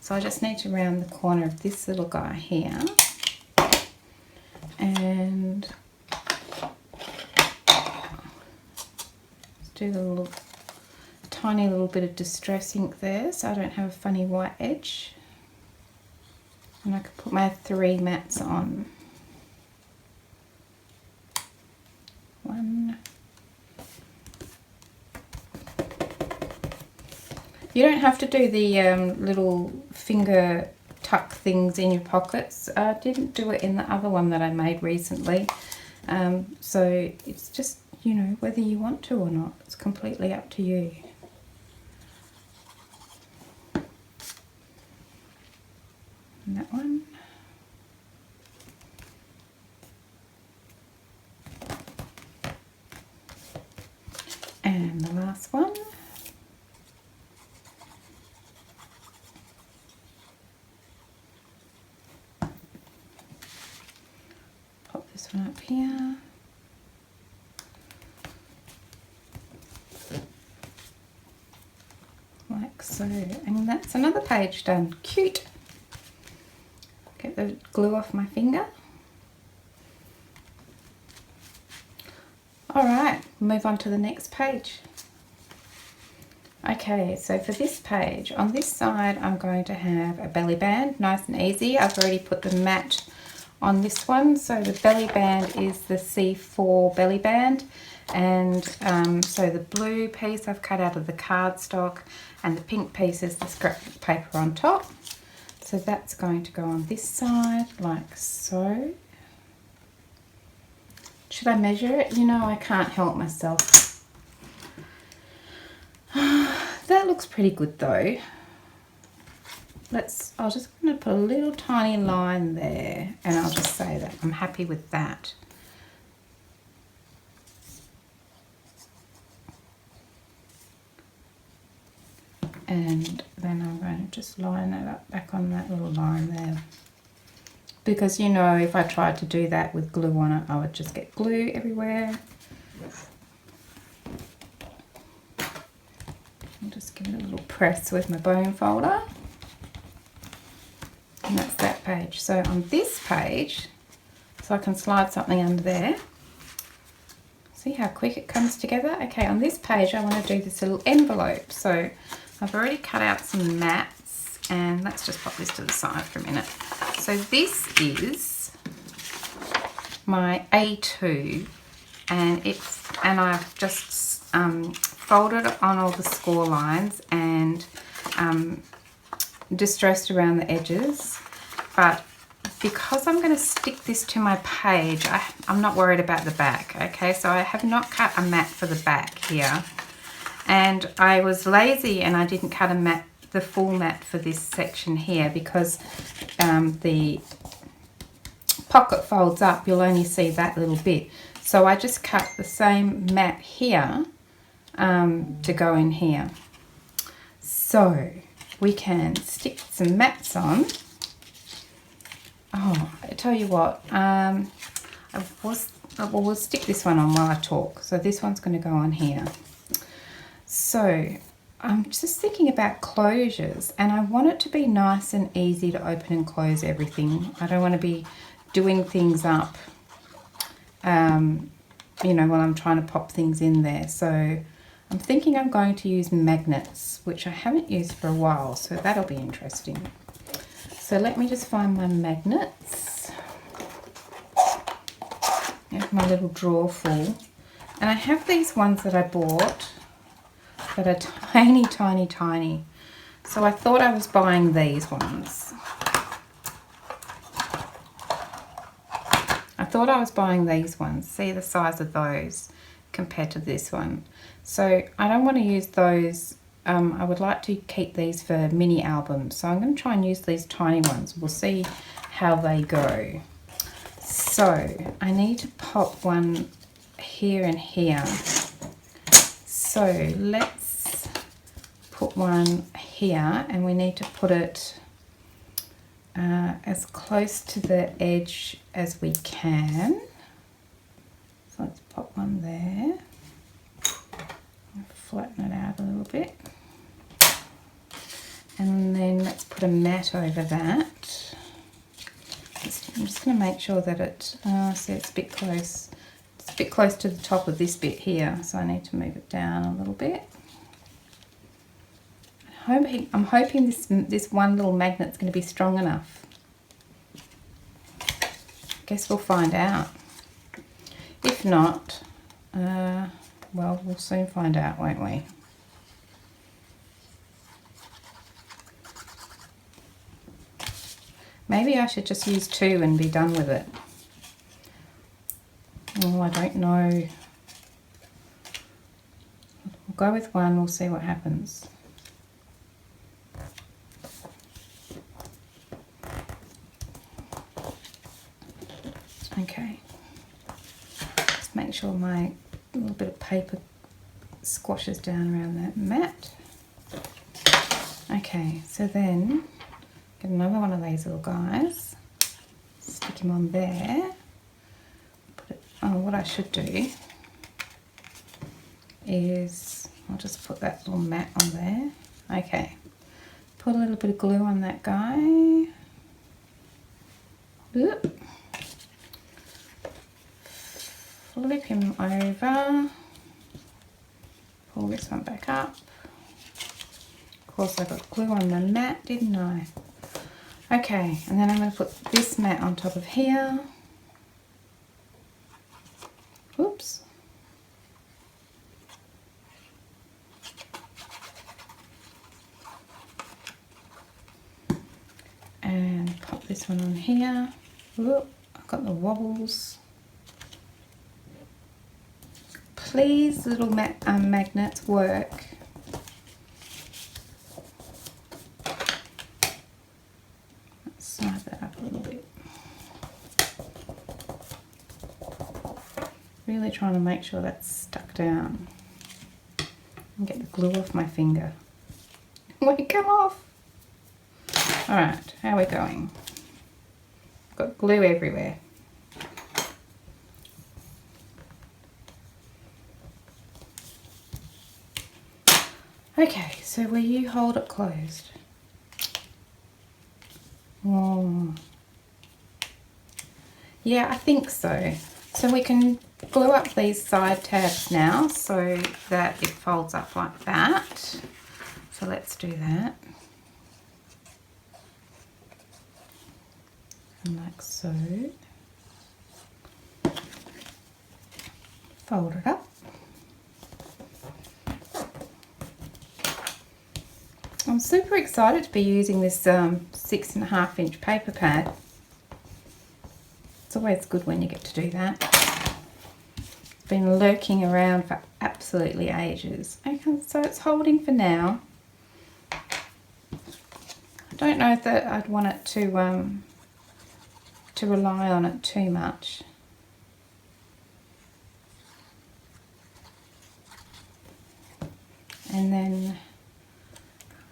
So I just need to round the corner of this little guy here and do the little tiny little bit of distress ink there so I don't have a funny white edge, and I can put my 3 mats on. 1. You don't have to do the little finger tuck things in your pockets. I didn't do it in the other one that I made recently, so it's just you know, whether you want to or not. It's completely up to you. And that one. And the last one. Pop this one up here. Like so. And that's another page done. Cute. Get the glue off my finger. Alright, move on to the next page. Okay, so for this page, on this side I'm going to have a belly band, nice and easy. I've already put the mat on this one. So the belly band is the C4 belly band, and so the blue piece I've cut out of the cardstock, and the pink piece is the scrap paper on top. So that's going to go on this side like so. Should I measure it? You know, I can't help myself. That looks pretty good though. I'll just going to put a little tiny line there, and I'll just say that I'm happy with that. And then I'm going to just line it up back on that little line there. Because, you know, if I tried to do that with glue on it, I would just get glue everywhere. I'll just give it a little press with my bone folder. And that's that page. So on this page, so I can slide something under there. See how quick it comes together? Okay, on this page I want to do this little envelope. So I've already cut out some mats, and let's just pop this to the side for a minute. So this is my A2, and I've just folded on all the score lines and distressed around the edges. But because I'm going to stick this to my page, I'm not worried about the back. Okay, so I have not cut a mat for the back here, and I was lazy and I didn't cut a mat, the full mat for this section here, because the pocket folds up, you'll only see that little bit. So I just cut the same mat here to go in here. So we can stick some mats on. Oh, I tell you what, we'll stick this one on while I talk. So this one's going to go on here. So I'm just thinking about closures, and I want it to be nice and easy to open and close everything. I don't want to be doing things up, you know, while I'm trying to pop things in there. So I'm thinking I'm going to use magnets, which I haven't used for a while, so that'll be interesting. So let me just find my magnets. There's my little drawer full. And I have these ones that I bought that are tiny, tiny, tiny. So I thought I was buying these ones. I thought I was buying these ones. See the size of those compared to this one. So I don't want to use those. I would like to keep these for mini albums. So I'm going to try and use these tiny ones. We'll see how they go. So I need to pop one here and here. So let's put one here, and we need to put it as close to the edge as we can. So let's pop one there. Flatten it out a little bit. And then let's put a mat over that. I'm just going to make sure that it, see, it's a bit close. It's a bit close to the top of this bit here, so I need to move it down a little bit. I'm hoping this one little magnet's going to be strong enough. Guess we'll find out. If not, well, we'll soon find out, won't we? Maybe I should just use two and be done with it. Oh, I don't know. go with one, we'll see what happens. Okay, just make sure my little bit of paper squashes down around that mat. Okay, so then get another one of these little guys, stick him on there. Put it, oh, what I should do is I'll just put that little mat on there. Okay, put a little bit of glue on that guy. Oop. Flip him over. Pull this one back up. Of course I got glue on the mat, didn't I? Okay, and then I'm going to put this mat on top of here. Oops. And pop this one on here. Oop, I've got the wobbles. Please, little magnets, work. Let's slide that up a little bit. Really trying to make sure that's stuck down. And get the glue off my finger. Won't it come off? Alright, how are we going? Got glue everywhere. Okay, so will you hold it closed? Oh. Yeah, I think so. So we can glue up these side tabs now so that it folds up like that. So let's do that. And like so. Fold it up. I'm super excited to be using this 6.5 inch paper pad. It's always good when you get to do that. It's been lurking around for absolutely ages. Okay, so it's holding for now. I don't know that I'd want it to rely on it too much. And then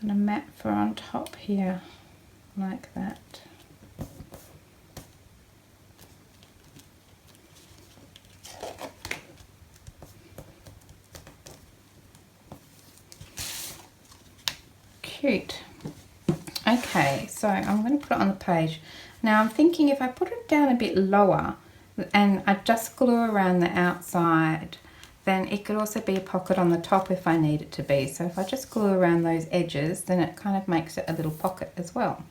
a mat for on top here, like that. Cute. Okay, so I'm going to put it on the page. Now I'm thinking if I put it down a bit lower and I just glue around the outside, then it could also be a pocket on the top if I need it to be. So if I just glue around those edges, then it kind of makes it a little pocket as well.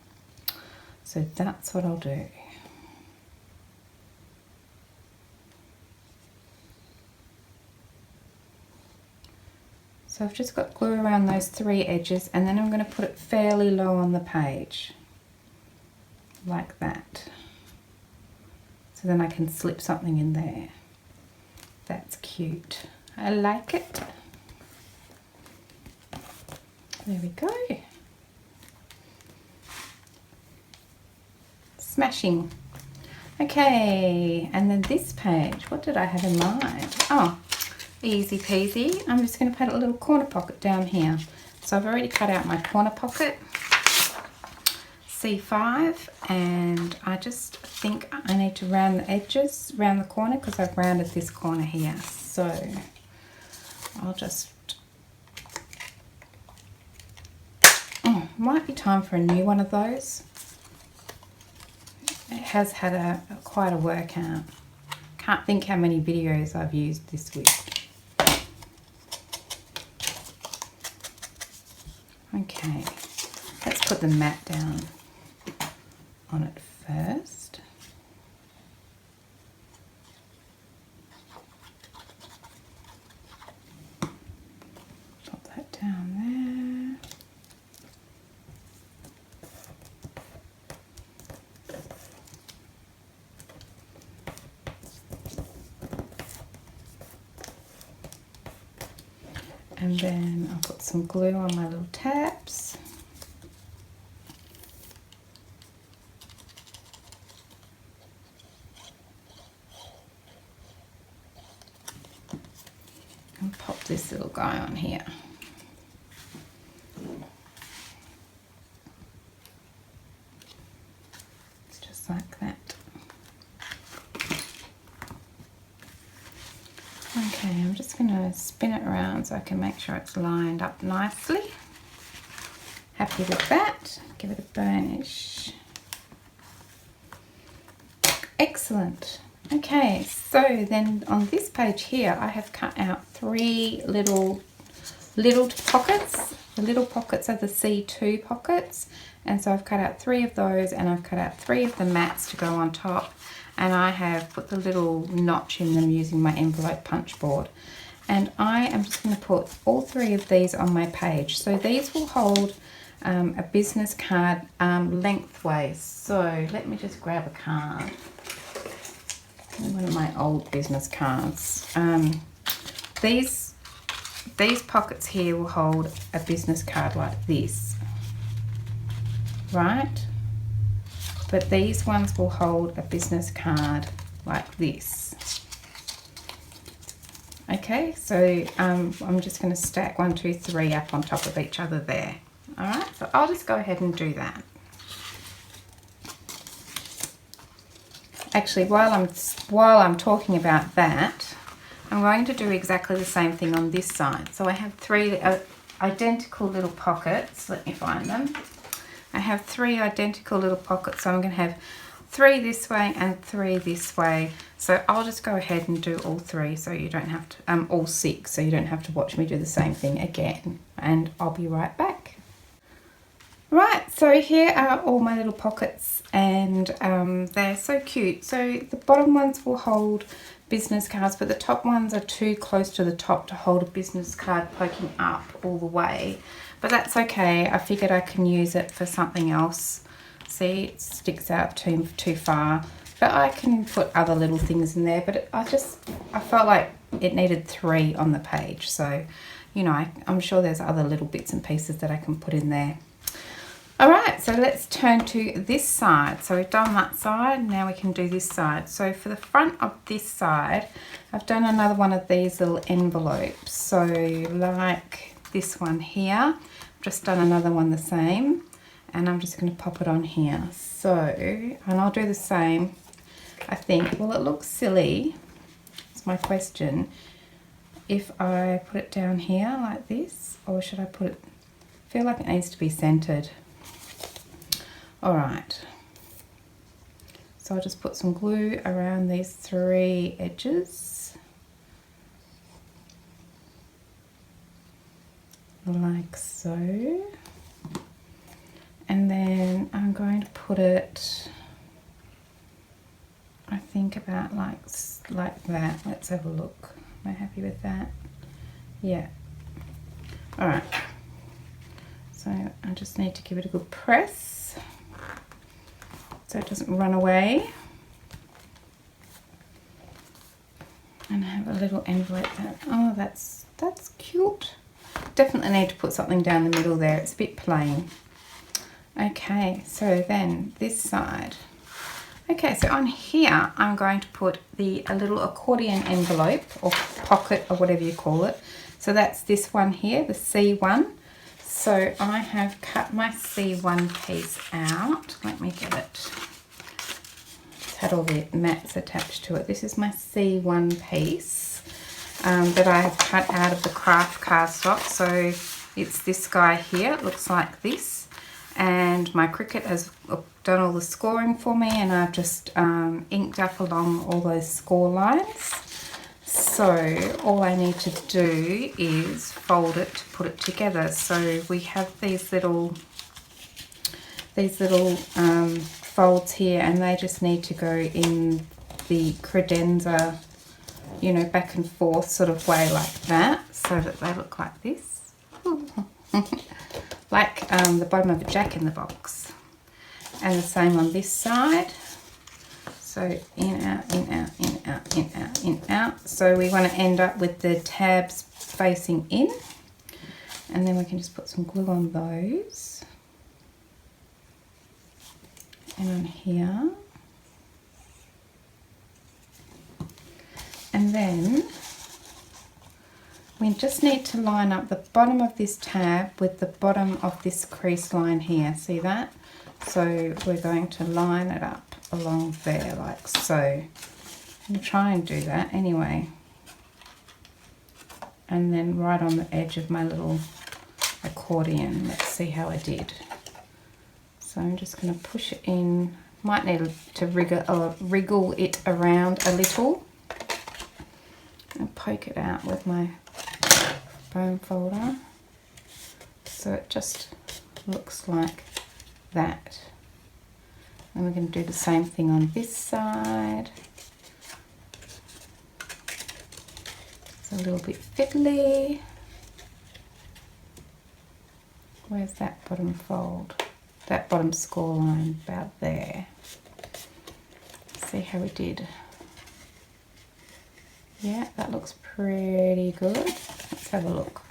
So that's what I'll do. So I've just got glue around those 3 edges, and then I'm going to put it fairly low on the page, like that. So then I can slip something in there. That's cute. I like it. There we go. Smashing. Okay, and then this page, what did I have in mind? Oh, easy peasy. I'm just going to put a little corner pocket down here. So I've already cut out my corner pocket, C5, and I just think I need to round the edges, round the corner, because I've rounded this corner here. So I'll just, might be time for a new one of those. It has had quite a workout. Can't think how many videos I've used this week. Okay, let's put the mat down on it first. Pop that down there. And then I'll put some glue on my little tabs. And pop this little guy on here. It's just like that. Okay, I'm just going to spin it around so I can make sure it's lined up nicely. Happy with that. Give it a burnish. Excellent. Okay, so then on this page here, I have cut out 3 little pockets. The little pockets are the C2 pockets, and so I've cut out 3 of those, and I've cut out 3 of the mats to go on top, and I have put the little notch in them using my envelope punch board. And I am just going to put all 3 of these on my page. So these will hold a business card lengthways. So let me just grab a card. One of my old business cards. These pockets here will hold a business card like this, right? But these ones will hold a business card like this. Okay, so I'm just going to stack 1, 2, 3 up on top of each other there. All right, so I'll just go ahead and do that. Actually, while I'm talking about that, I'm going to do exactly the same thing on this side. So I have 3 identical little pockets. Let me find them. I have 3 identical little pockets, so I'm going to have 3 this way and 3 this way. So I'll just go ahead and do all 3, so you don't have to all 6, so you don't have to watch me do the same thing again. And I'll be right back. Right, so here are all my little pockets, and they're so cute. So the bottom ones will hold business cards, but the top ones are too close to the top to hold a business card poking up all the way. But that's okay. I figured I can use it for something else. See, it sticks out too far. But I can put other little things in there. But I felt like it needed 3 on the page. So, you know, I'm sure there's other little bits and pieces that I can put in there. All right, so let's turn to this side. So we've done that side, now we can do this side. So for the front of this side, I've done another one of these little envelopes. So like this one here, I've just done another one the same, and I'm just going to pop it on here. So, and I'll do the same, I think. Well, it looks silly, it's my question, if I put it down here like this, or should I put it, I feel like it needs to be centered. All right, so I'll just put some glue around these 3 edges, like so, and then I'm going to put it, I think about like that. Let's have a look. Am I happy with that? Yeah. All right, so I just need to give it a good press so it doesn't run away. And I have a little envelope there. Oh, that's cute. Definitely need to put something down the middle there. It's a bit plain. Okay, so then this side. Okay, so on here I'm going to put a little accordion envelope or pocket or whatever you call it. So that's this one here, the C1. So I have cut my C1 piece out. Let me get it. It's had all the mats attached to it. This is my C1 piece that I have cut out of the craft cardstock. So it's this guy here. It looks like this. And my Cricut has done all the scoring for me, and I've just inked up along all those score lines. So all I need to do is fold it to put it together. So we have these little folds here, and they just need to go in the credenza, you know, back and forth sort of way like that, so that they look like this. Like the bottom of a Jack in the Box. And the same on this side. So in, out, in, out, in, out, in, out, in, out. So we want to end up with the tabs facing in. And then we can just put some glue on those. And on here. And then we just need to line up the bottom of this tab with the bottom of this crease line here. See that? So we're going to line it up along there like so. I'm going to try and do that anyway. And then right on the edge of my little accordion. Let's see how I did. So I'm just going to push it in. Might need to wriggle it around a little. And poke it out with my bone folder. So it just looks like that. And we're going to do the same thing on this side. It's a little bit fiddly. Where's that bottom fold? That bottom score line about there. See how we did. Yeah, that looks pretty good. Let's have a look.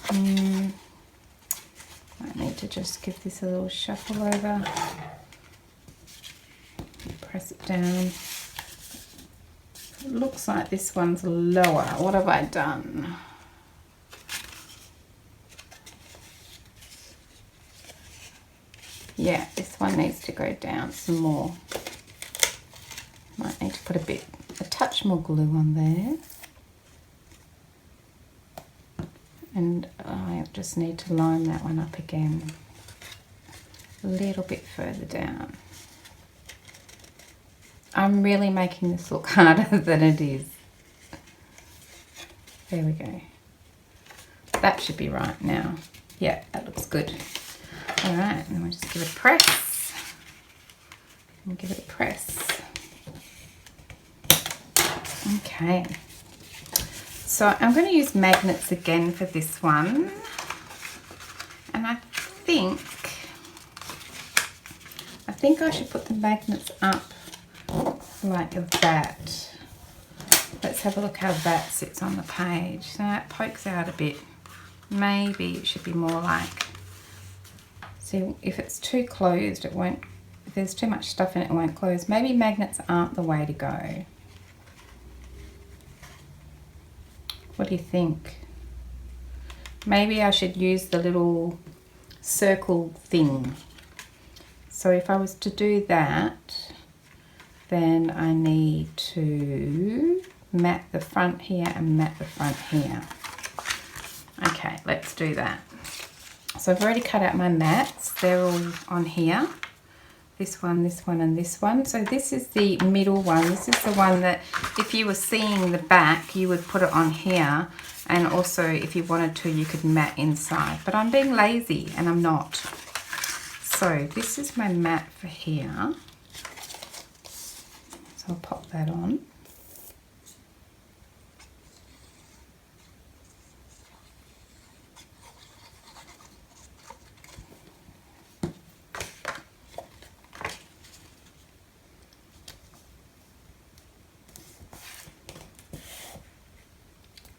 I need to just give this a little shuffle over. Press it down. It looks like this one's lower. What have I done? Yeah, this one needs to go down some more. Might need to put a touch more glue on there. And I just need to line that one up again a little bit further down. I'm really making this look harder than it is. There we go. That should be right now. Yeah, that looks good. All right, and we'll just give it a press. And give it a press. Okay. So I'm going to use magnets again for this one. And I think I should put the magnets up like that. Let's have a look how that sits on the page. So that pokes out a bit. Maybe it should be more like, see, if it's too closed, it won't, if there's too much stuff in it, it won't close. Maybe magnets aren't the way to go. What do you think? Maybe I should use the little circle thing. So if I was to do that, then I need to mat the front here and mat the front here. Okay, let's do that. So I've already cut out my mats. They're all on here. This one, and this one. So this is the middle one. This is the one that if you were seeing the back, you would put it on here. And also if you wanted to, you could mat inside. But I'm being lazy and I'm not. So this is my mat for here. So I'll pop that on.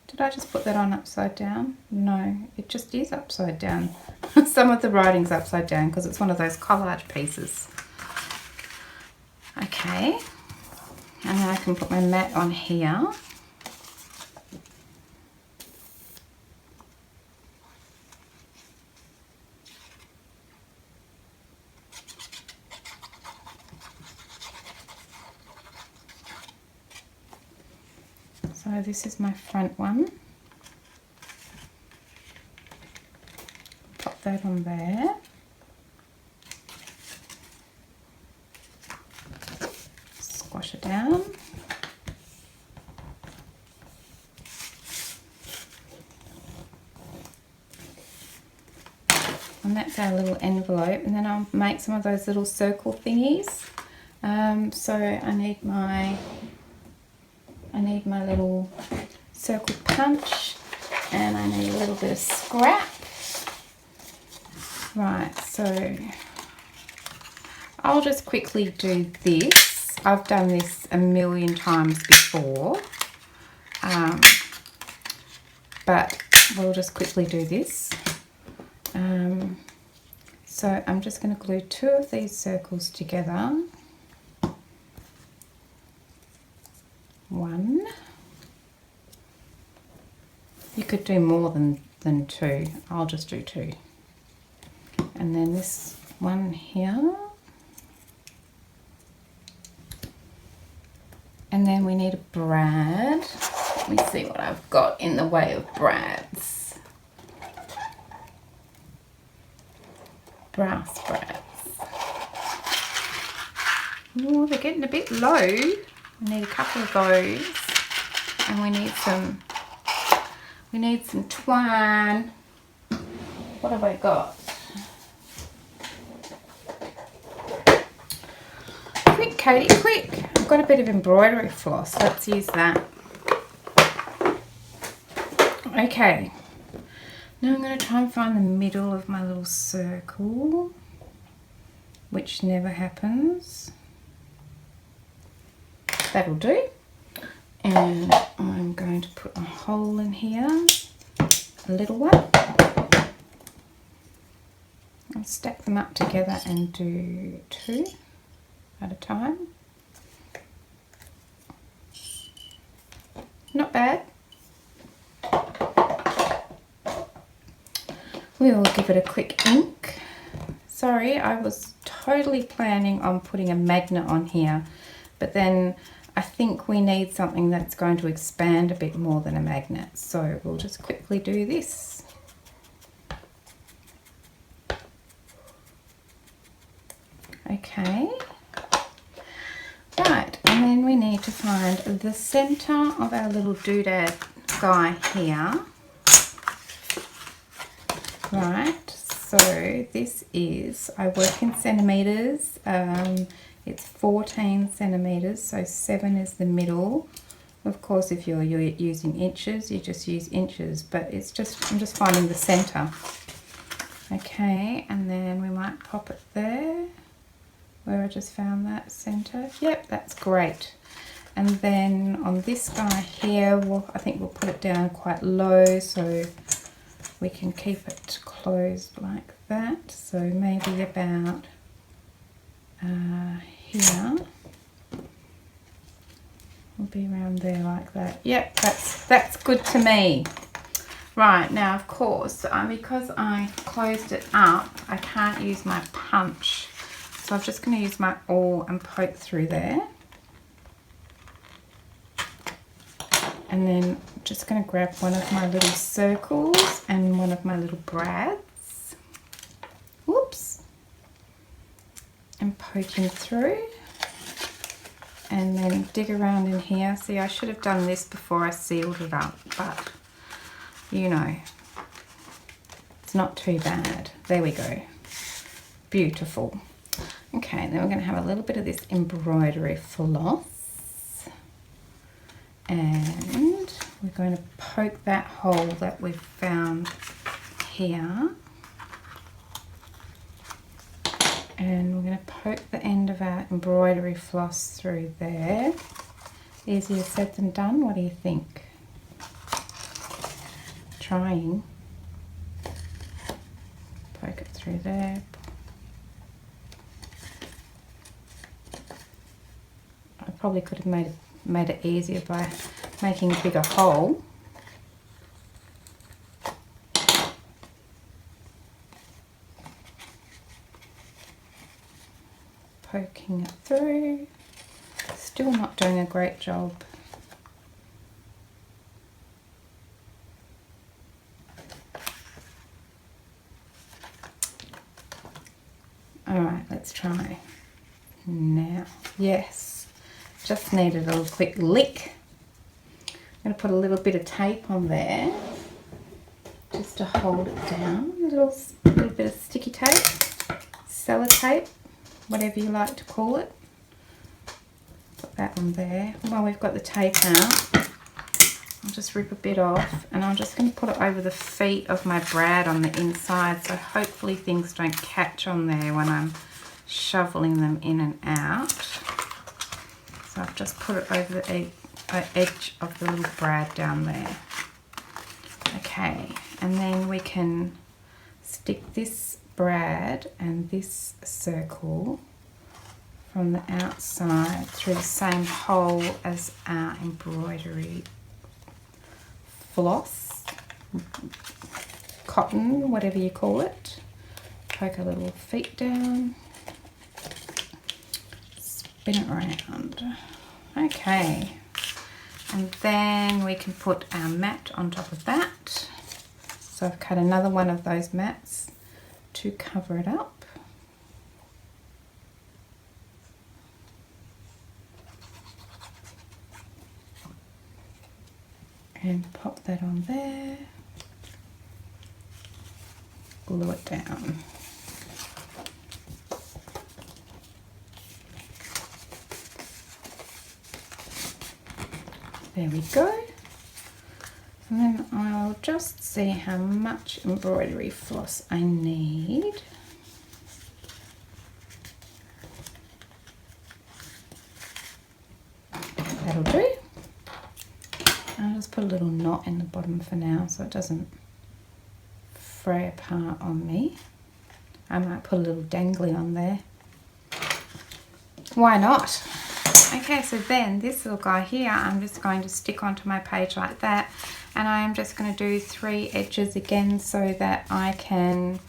Did I just put that on upside down? No, it just is upside down. Some of the writing's upside down because it's one of those collage pieces. Okay, and then I can put my mat on here. So this is my front one. Pop that on there. Squash it down. And that's our little envelope, and then I'll make some of those little circle thingies. So I need my little circle punch, and I need a little bit of scrap. Right, so I'll just quickly do this. I've done this a million times before, but we'll just quickly do this. So I'm just going to glue 2 of these circles together. 1. You could do more than 2. I'll just do 2. And then this one here. And then we need a brad. Let me see what I've got in the way of brads. Brass brads. Oh, they're getting a bit low. We need a couple of those. And we need some twine. What have I got? Quick, Katie, quick! I've got a bit of embroidery floss. Let's use that. Okay. Now I'm going to try and find the middle of my little circle, which never happens. That'll do. And I'm going to put a hole in here, a little one. I'll stack them up together and do 2 at a time. Not bad. We'll give it a quick ink. Sorry, I was totally planning on putting a magnet on here, but then I think we need something that's going to expand a bit more than a magnet, so we'll just quickly do this. Okay. Right, and then we need to find the center of our little doodad guy here. Right, so this is, I work in centimeters. It's 14 centimeters, so 7 is the middle. Of course, if you're using inches, you just use inches, but it's just, I'm just finding the center. Okay, and then we might pop it there, where I just found that center. Yep, that's great. And then on this guy here, I think we'll put it down quite low so we can keep it closed like that. So maybe about here. Will be around there like that. Yep, that's good to me. Right, now of course, because I closed it up, I can't use my punch. So I'm just going to use my awl and poke through there. And then I'm just going to grab one of my little circles and one of my little brads. Whoops. And poking through. And then dig around in here. See, I should have done this before I sealed it up, but you know, it's not too bad. There we go. Beautiful. Okay, then we're going to have a little bit of this embroidery floss. And we're going to poke that hole that we've found here. And we're going to poke the end of our embroidery floss through there. Easier said than done, what do you think? Trying. Poke it through there. I probably could have made it easier by making a bigger hole. Poking it through. Still not doing a great job. Alright, let's try now. Yes, just needed a little quick lick. I'm going to put a little bit of tape on there just to hold it down. A little bit of sticky tape, sellotape, whatever you like to call it. Put that on there. While we've got the tape out, I'll just rip a bit off, and I'm just going to put it over the feet of my brad on the inside, so hopefully things don't catch on there when I'm shoveling them in and out. So I've just put it over the edge of the little brad down there. Okay. Okay, and then we can stick this brad and this circle from the outside through the same hole as our embroidery floss, cotton, whatever you call it. Poke a little feet down, spin it around. Okay, and then we can put our mat on top of that. So I've cut another one of those mats to cover it up. And pop that on there, glue it down. There we go. And then I'll just see how much embroidery floss I need. That'll do. I'll just put a little knot in the bottom for now so it doesn't fray apart on me. I might put a little dangly on there. Why not? Okay, so then this little guy here, I'm just going to stick onto my page like that, and I am just going to do 3 edges again so that I can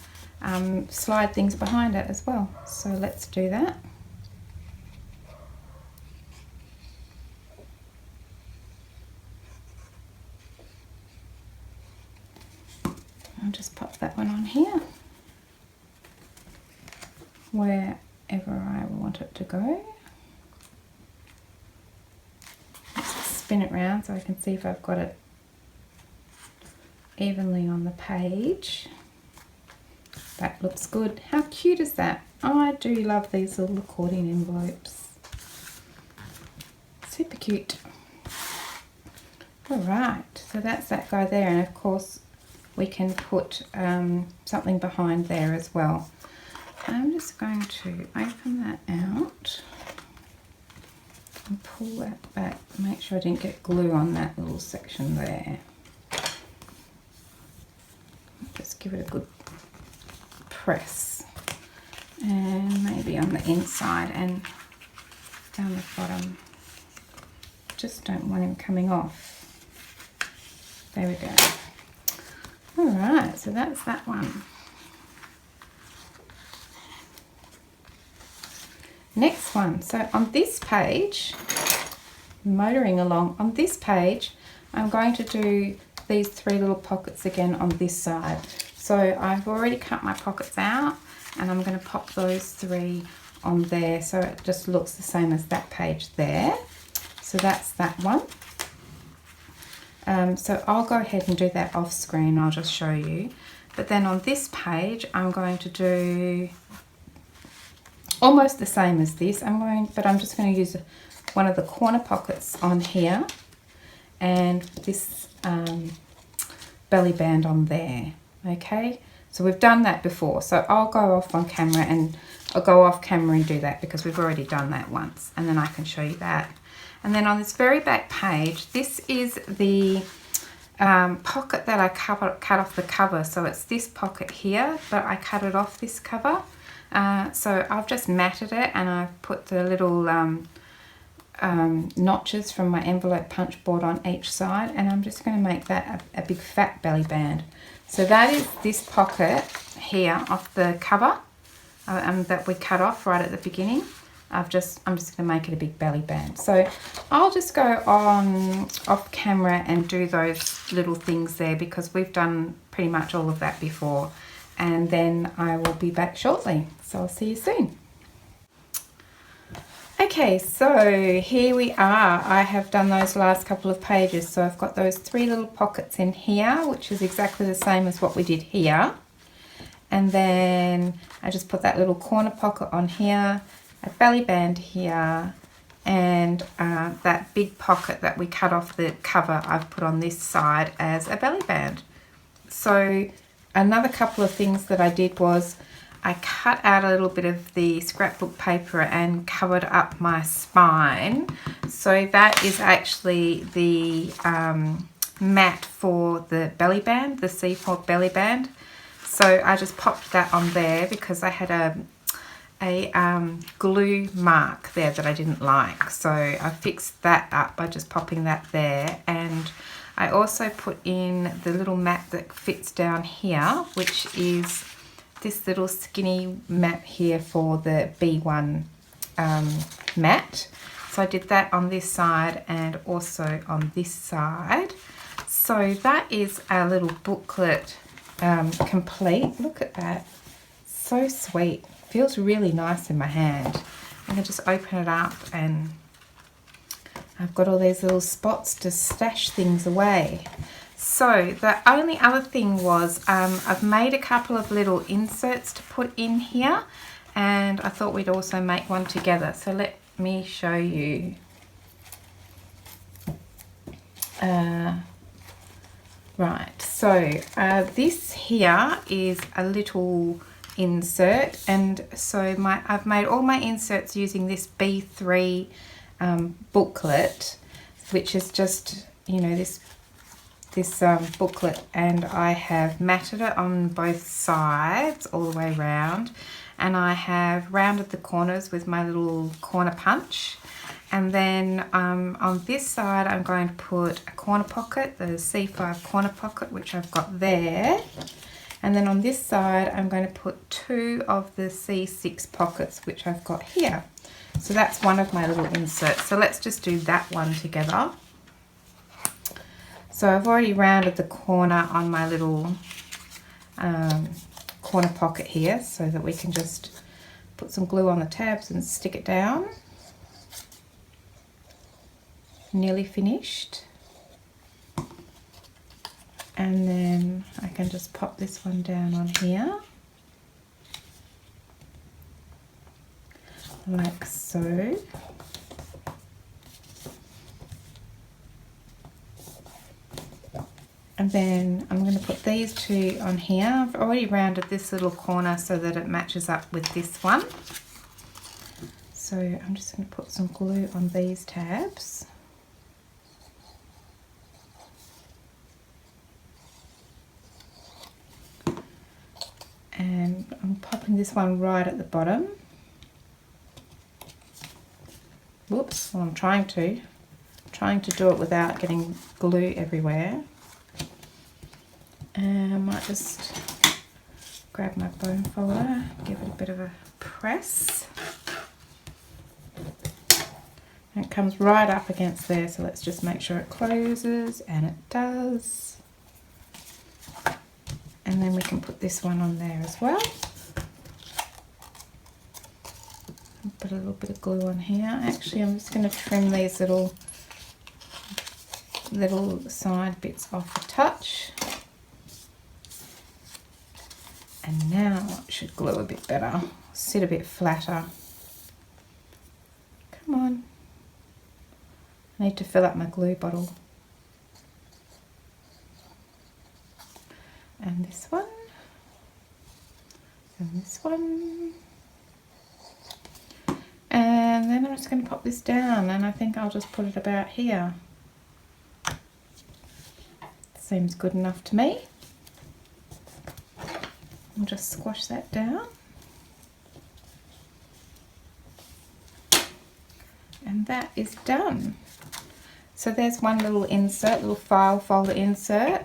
slide things behind it as well. So let's do that. I'll just pop that one on here, wherever I want it to go. Spin it round so I can see if I've got it evenly on the page. That looks good. How cute is that? Oh, I do love these little accordion envelopes. Super cute. Alright, so that's that guy there, and of course we can put something behind there as well. I'm just going to open that out and pull that back, make sure I didn't get glue on that little section there. Just give it a good press, and maybe on the inside and down the bottom. Just don't want him coming off. There we go. Alright, so that's that one. Next one, so on this page, motoring along, on this page, I'm going to do these 3 little pockets again on this side. So I've already cut my pockets out, and I'm going to pop those 3 on there so it just looks the same as that page there. So that's that one. So I'll go ahead and do that off screen, I'll just show you. But then on this page, I'm going to do almost the same as this. But I'm just going to use one of the corner pockets on here and this belly band on there. Okay, so we've done that before, so I'll go off on camera and I'll go off camera and do that because we've already done that once, and then I can show you that. And then on this very back page, this is the pocket that I cut off the cover. So it's this pocket here, but I cut it off this cover. So I've just matted it, and I've put the little notches from my envelope punch board on each side, and I'm just going to make that a big fat belly band. So that is this pocket here off the cover that we cut off right at the beginning. I'm just going to make it a big belly band. So I'll just go on off camera and do those little things there because we've done pretty much all of that before, and then I will be back shortly. So I'll see you soon. Okay, so here we are. I have done those last couple of pages. So I've got those 3 little pockets in here, which is exactly the same as what we did here. And then I just put that little corner pocket on here, a belly band here, and that big pocket that we cut off the cover I've put on this side as a belly band. So another couple of things that I did was I cut out a little bit of the scrapbook paper and covered up my spine. So that is actually the mat for the belly band, the C4 belly band. So I just popped that on there because I had a glue mark there that I didn't like. So I fixed that up by just popping that there. And I also put in the little mat that fits down here, which is this little skinny mat here for the B1 mat. So I did that on this side and also on this side. So that is our little booklet complete. Look at that, so sweet, feels really nice in my hand. I can just open it up and I've got all these little spots to stash things away. So the only other thing was I've made a couple of little inserts to put in here, and I thought we'd also make one together. So let me show you. Right, so this here is a little insert, and so I've made all my inserts using this B3 booklet, which is just, you know, this booklet, and I have matted it on both sides all the way around, and I have rounded the corners with my little corner punch. And then on this side I'm going to put a corner pocket, the C5 corner pocket, which I've got there. And then on this side I'm going to put 2 of the C6 pockets, which I've got here. So that's one of my little inserts. So let's just do that one together. So I've already rounded the corner on my little corner pocket here, so that we can just put some glue on the tabs and stick it down. Nearly finished. And then I can just pop this one down on here, like so. And then I'm going to put these 2 on here. I've already rounded this little corner so that it matches up with this one. So I'm just going to put some glue on these tabs. And I'm popping this one right at the bottom. Whoops, well, I'm trying to do it without getting glue everywhere. And I might just grab my bone folder, give it a bit of a press. And it comes right up against there, so let's just make sure it closes, and it does. And then we can put this one on there as well. Put a little bit of glue on here. Actually, I'm just going to trim these little side bits off a touch. And now it should glue a bit better, sit a bit flatter. Come on. I need to fill up my glue bottle. And this one. And this one. And then I'm just going to pop this down, and I think I'll just put it about here. Seems good enough to me. I'll just squash that down. And that is done. So there's one little insert, little file folder insert.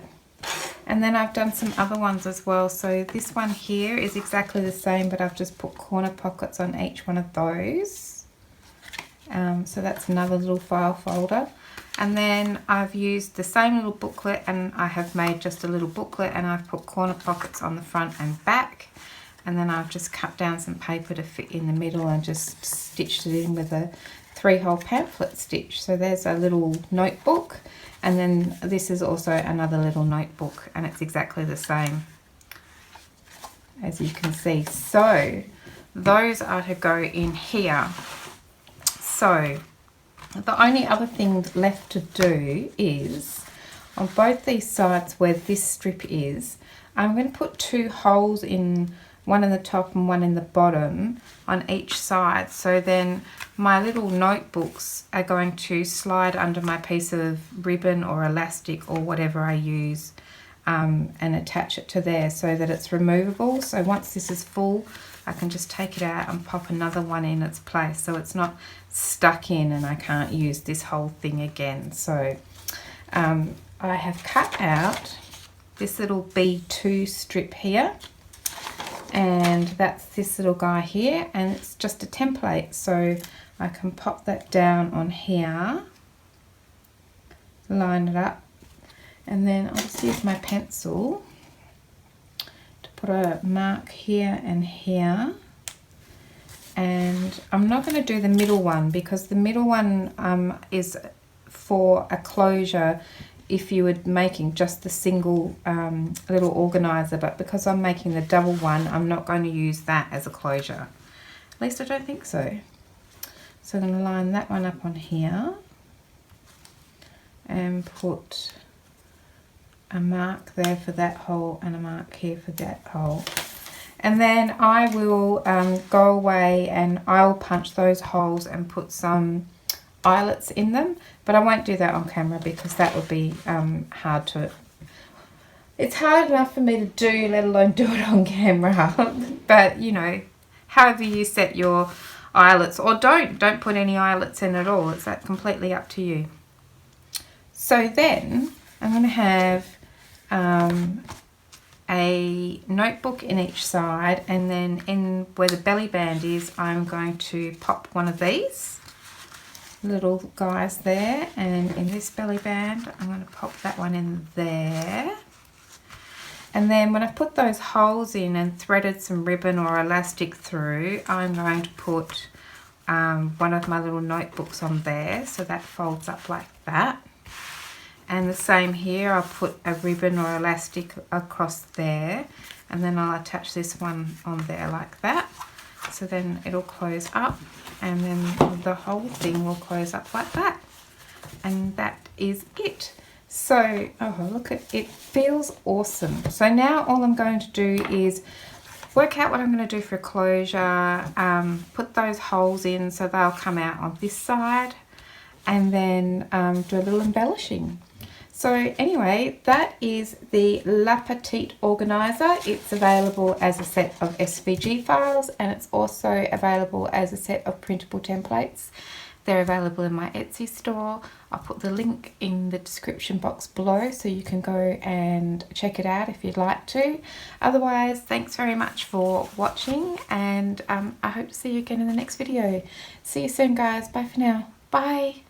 And then I've done some other ones as well. So this one here is exactly the same, but I've just put corner pockets on each one of those. So that's another little file folder. And then I've used the same little booklet, and I have made just a little booklet, and I've put corner pockets on the front and back. And then I've just cut down some paper to fit in the middle and just stitched it in with a 3-hole pamphlet stitch. So there's a little notebook, and then this is also another little notebook, and it's exactly the same, as you can see. So those are to go in here. So the only other thing left to do is on both these sides where this strip is, I'm going to put 2 holes in one in the top and one in the bottom on each side, so then my little notebooks are going to slide under my piece of ribbon or elastic or whatever I use, and attach it to there so that it's removable. So once this is full, I can just take it out and pop another one in its place, so it's not stuck in and I can't use this whole thing again. So I have cut out this little B2 strip here, and that's this little guy here, and it's just a template, so I can pop that down on here, line it up, and then I'll just use my pencil to put a mark here and here. And I'm not going to do the middle one because the middle one is for a closure if you were making just the single little organizer, but because I'm making the double one, I'm not going to use that as a closure. At least I don't think so. So I'm going to line that one up on here and put a mark there for that hole and a mark here for that hole. And then I will go away and I'll punch those holes and put some eyelets in them, but I won't do that on camera because that would be hard to, it's hard enough for me to do, let alone do it on camera. But you know, however you set your eyelets, or don't put any eyelets in at all, it's completely up to you. So then I'm going to have a notebook in each side, and then in where the belly band is, I'm going to pop one of these little guys there, and in this belly band I'm going to pop that one in there. And then when I've put those holes in and threaded some ribbon or elastic through, I'm going to put one of my little notebooks on there, so that folds up like that. And the same here, I'll put a ribbon or elastic across there, and then I'll attach this one on there like that. So then it'll close up, and then the whole thing will close up like that. And that is it. So, oh, look at it, feels awesome. So now all I'm going to do is work out what I'm going to do for closure, put those holes in so they'll come out on this side, and then do a little embellishing. So anyway, that is the Petit Organiser. It's available as a set of SVG files, and it's also available as a set of printable templates. They're available in my Etsy store. I'll put the link in the description box below so you can go and check it out if you'd like to. Otherwise, thanks very much for watching, and I hope to see you again in the next video. See you soon, guys. Bye for now. Bye.